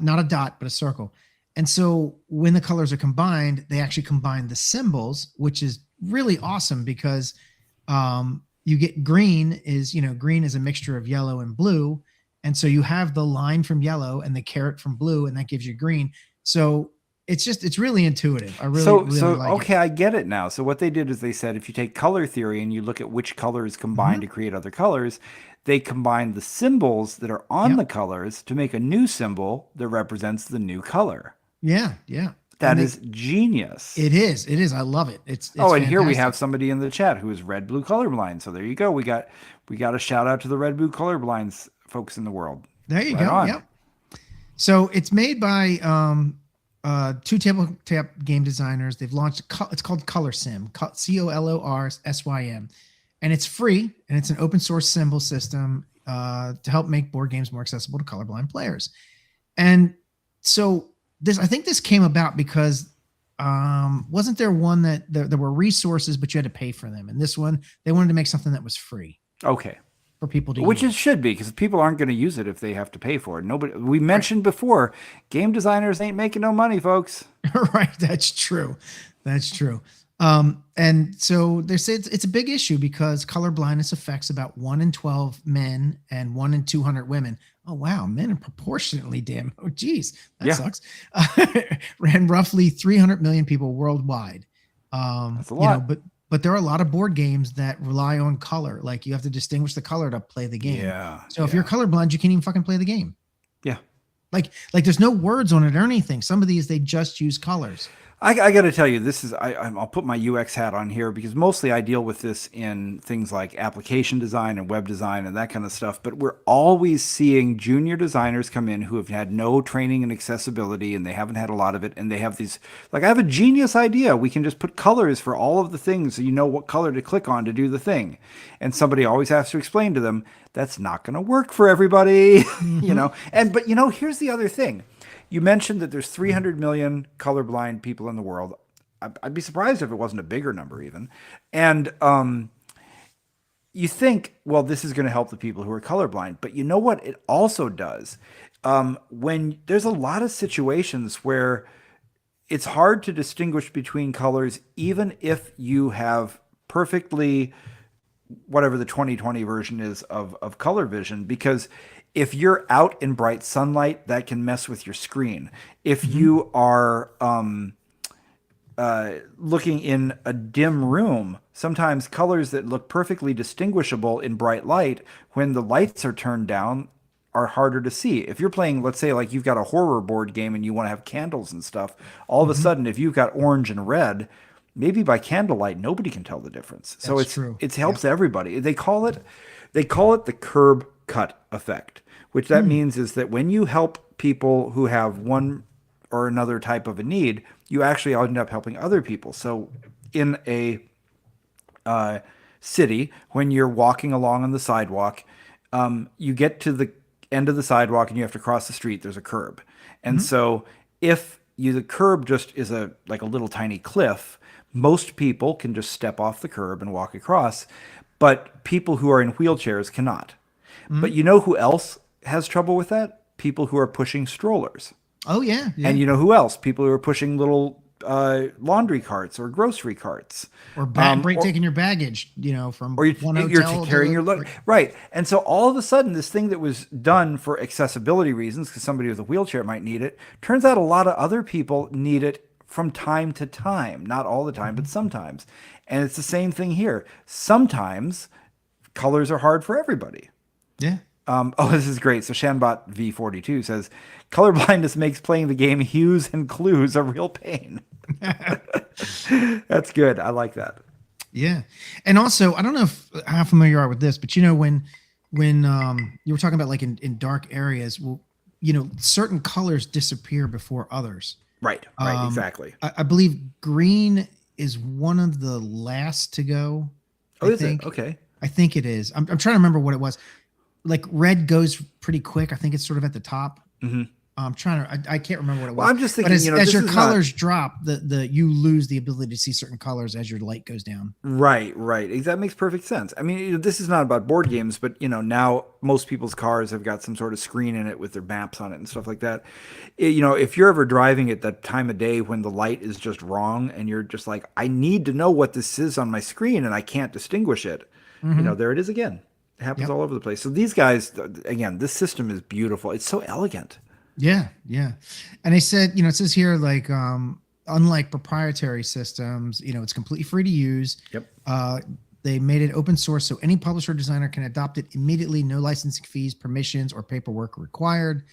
not a dot, but a circle. And so when the colors are combined, they actually combine the symbols, which is really awesome because you get green is a mixture of yellow and blue. And so you have the line from yellow and the carrot from blue, and that gives you green. So it's really intuitive. I really like okay, I get it now. So what they did is they said, if you take color theory and you look at which colors combine to create other colors, they combine the symbols that are on the colors to make a new symbol that represents the new color. Yeah. Yeah. That is genius. It is. I love it. It's and fantastic. Here we have somebody in the chat who is red, blue colorblind. So there you go. We got a shout out to the red, blue colorblind folks in the world. There you go. Yep. So it's made by 2 tabletop game designers. They've launched. It's called ColorSym. ColorSym, and it's free, and it's an open source symbol system to help make board games more accessible to colorblind players. And so I think this came about because wasn't there one that there were resources, but you had to pay for them? And this one, they wanted to make something that was free. Okay. For people to Which use. It should be, because people aren't going to use it if they have to pay for it. We mentioned before, game designers ain't making no money, folks. Right. That's true. And so they say it's a big issue because color blindness affects about 1 in 12 men and 1 in 200 women. Oh, wow. Men are proportionately damn. Oh, geez. That sucks. And roughly 300 million people worldwide. That's a lot. But there are a lot of board games that rely on color. Like you have to distinguish the color to play the game. Yeah. So if you're colorblind, you can't even fucking play the game. Yeah. Like there's no words on it or anything. Some of these, they just use colors. I got to tell you, this is I'll put my UX hat on here because mostly I deal with this in things like application design and web design and that kind of stuff. But we're always seeing junior designers come in who have had no training in accessibility and they haven't had a lot of it. And they have these, like, I have a genius idea. We can just put colors for all of the things so you know what color to click on to do the thing. And somebody always has to explain to them, that's not going to work for everybody, But here's the other thing. You mentioned that there's 300 million colorblind people in the world. I'd be surprised if it wasn't a bigger number even. And you think, well, this is going to help the people who are colorblind, but you know what it also does? When there's a lot of situations where it's hard to distinguish between colors, even if you have perfectly whatever the 2020 version is of color vision, because if you're out in bright sunlight, that can mess with your screen. If you are looking in a dim room, sometimes colors that look perfectly distinguishable in bright light, when the lights are turned down, are harder to see. If you're playing, let's say, like you've got a horror board game and you want to have candles and stuff, all of a sudden, if you've got orange and red, maybe by candlelight, nobody can tell the difference. So That's true. it helps everybody. They call it the curb cut effect, which that means is that when you help people who have one or another type of a need, you actually end up helping other people. So in a city, when you're walking along on the sidewalk, you get to the end of the sidewalk and you have to cross the street. There's a curb, and so if the curb just is like a little tiny cliff, most people can just step off the curb and walk across, but people who are in wheelchairs cannot. But you know who else has trouble with that? People who are pushing strollers. Oh yeah, yeah. And you know who else? People who are pushing little laundry carts or grocery carts. Or taking your baggage, from Or one you're hotel carrying to your luggage. Right. And so all of a sudden, this thing that was done for accessibility reasons, because somebody with a wheelchair might need it, turns out a lot of other people need it from time to time. Not all the time, but sometimes. And it's the same thing here. Sometimes colors are hard for everybody. Yeah. This is great. So Shanbot V42 says, colorblindness makes playing the game Hues and Clues a real pain. That's good. I like that. Yeah. And also, I don't know how familiar you are with this, but when you were talking about like in dark areas, well, certain colors disappear before others. Right. Exactly. I believe green is one of the last to go. Oh, is it? Okay. I think it is. I'm trying to remember what it was. Like red goes pretty quick. I think it's sort of at the top. Mm-hmm. I'm trying to. I can't remember what it was. Well, I'm just thinking. But as your colors drop, you lose the ability to see certain colors as your light goes down. Right. That makes perfect sense. I mean, this is not about board games, but now most people's cars have got some sort of screen in it with their maps on it and stuff like that. If you're ever driving at that time of day when the light is just wrong and you're just like, I need to know what this is on my screen and I can't distinguish it. There it is again. It happens all over the place. So these guys, again, this system is beautiful. It's so elegant. Yeah. And they said, it says here, like, unlike proprietary systems, it's completely free to use. Yep. They made it open source, so any publisher or designer can adopt it immediately. No licensing fees, permissions, or paperwork required.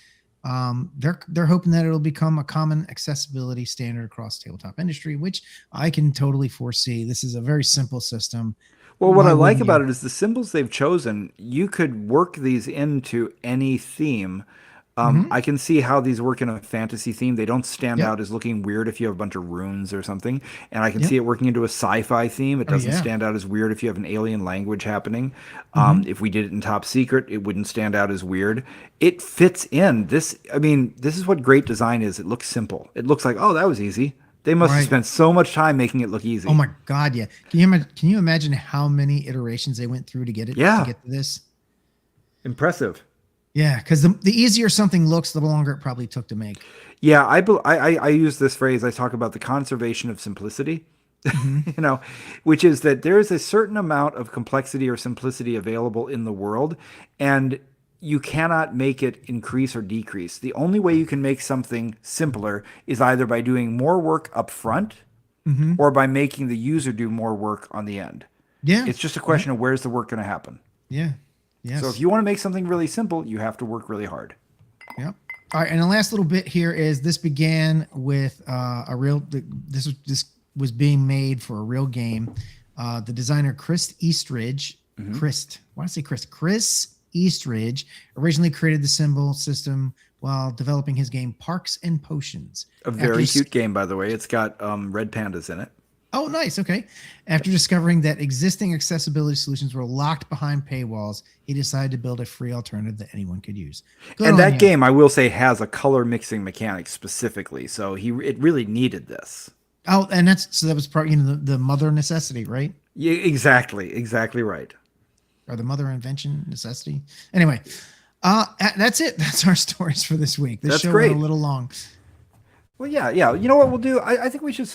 They're hoping that it'll become a common accessibility standard across the tabletop industry, which I can totally foresee. This is a very simple system. Well, what I like about it is the symbols they've chosen. You could work these into any theme. I can see how these work in a fantasy theme. They don't stand out as looking weird if you have a bunch of runes or something. And I can see it working into a sci-fi theme. It doesn't stand out as weird if you have an alien language happening. If we did it in Top Secret, it wouldn't stand out as weird. It fits in. This is what great design is. It looks simple. It looks like, oh, that was easy. They must have spent so much time making it look easy. Oh my God, yeah. Can you imagine how many iterations they went through to get it to get to this? Impressive. Yeah, because the easier something looks, the longer it probably took to make. Yeah, I use this phrase. I talk about the conservation of simplicity, which is that there is a certain amount of complexity or simplicity available in the world, and you cannot make it increase or decrease. The only way you can make something simpler is either by doing more work up front or by making the user do more work on the end. Yeah. It's just a question of where's the work going to happen. Yeah. Yes. So if you want to make something really simple, you have to work really hard. Yep. All right. And the last little bit here is this began with this was being made for a real game. The designer Chris Eastridge, Chris Eastridge originally created the symbol system while developing his game Parks and Potions. A very cute game, by the way. It's got red pandas in it. Oh, nice. Okay. After discovering that existing accessibility solutions were locked behind paywalls, he decided to build a free alternative that anyone could use. And that game, I will say, has a color mixing mechanic specifically. So it really needed this. Oh, and that was probably the mother of necessity, right? Yeah, exactly right. Or the mother of invention necessity. Anyway, that's it. That's our stories for this week. This That's show went a great. little long. Well, yeah. You know what we'll do? I think we should.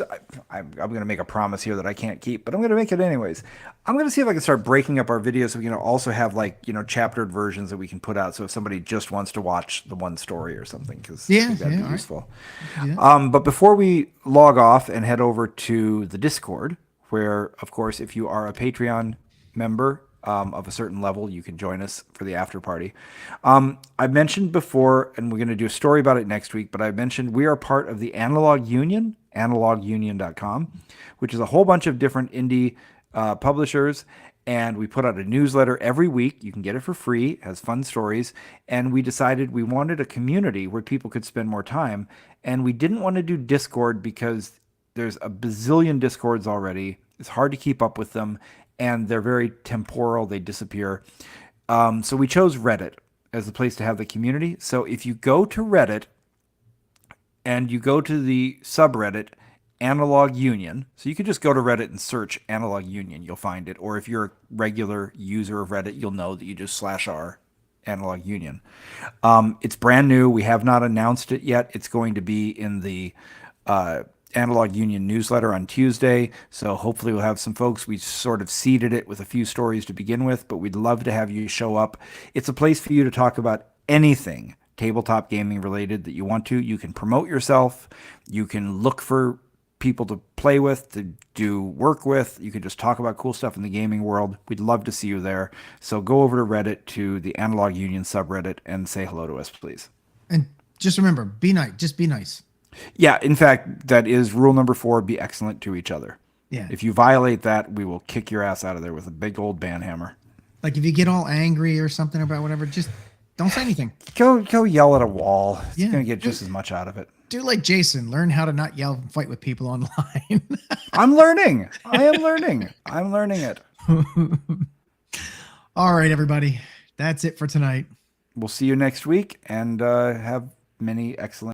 I'm going to make a promise here that I can't keep, but I'm going to make it anyways. I'm going to see if I can start breaking up our videos so we can also have like chaptered versions that we can put out. So if somebody just wants to watch the one story or something, because I Yeah, think that'd yeah, be all right. useful. Yeah. But before we log off and head over to the Discord, where of course if you are a Patreon member of a certain level, you can join us for the after party. I mentioned before, and we're going to do a story about it next week, but I mentioned we are part of the Analog Union, analogunion.com, which is a whole bunch of different indie publishers. And we put out a newsletter every week. You can get it for free. It has fun stories. And we decided we wanted a community where people could spend more time. And we didn't want to do Discord because there's a bazillion Discords already. It's hard to keep up with them, and they're very temporal. They disappear. So we chose Reddit as the place to have the community. So if you go to Reddit and you go to the subreddit Analog Union, so you can just go to Reddit and search Analog Union, you'll find it. Or if you're a regular user of Reddit, you'll know that you just /r Analog Union. It's brand new. We have not announced it yet. It's going to be in the Analog Union newsletter on Tuesday. So hopefully we'll have some folks. We sort of seeded it with a few stories to begin with, but we'd love to have you show up. It's a place for you to talk about anything tabletop gaming related that you want to. You can promote yourself. You can look for people to play with, to do work with. You can just talk about cool stuff in the gaming world. We'd love to see you there. So go over to Reddit, to the Analog Union subreddit, and say hello to us, please. And just remember, be nice. Just be nice. Yeah, in fact, that is rule number 4, be excellent to each other. Yeah. If you violate that, we will kick your ass out of there with a big old band hammer. Like if you get all angry or something about whatever, just don't say anything. Go yell at a wall. It's Yeah. going to get just as much out of it. Do like Jason. Learn how to not yell and fight with people online. I'm learning. I am learning. I'm learning it. All right, everybody. That's it for tonight. We'll see you next week, and have many excellent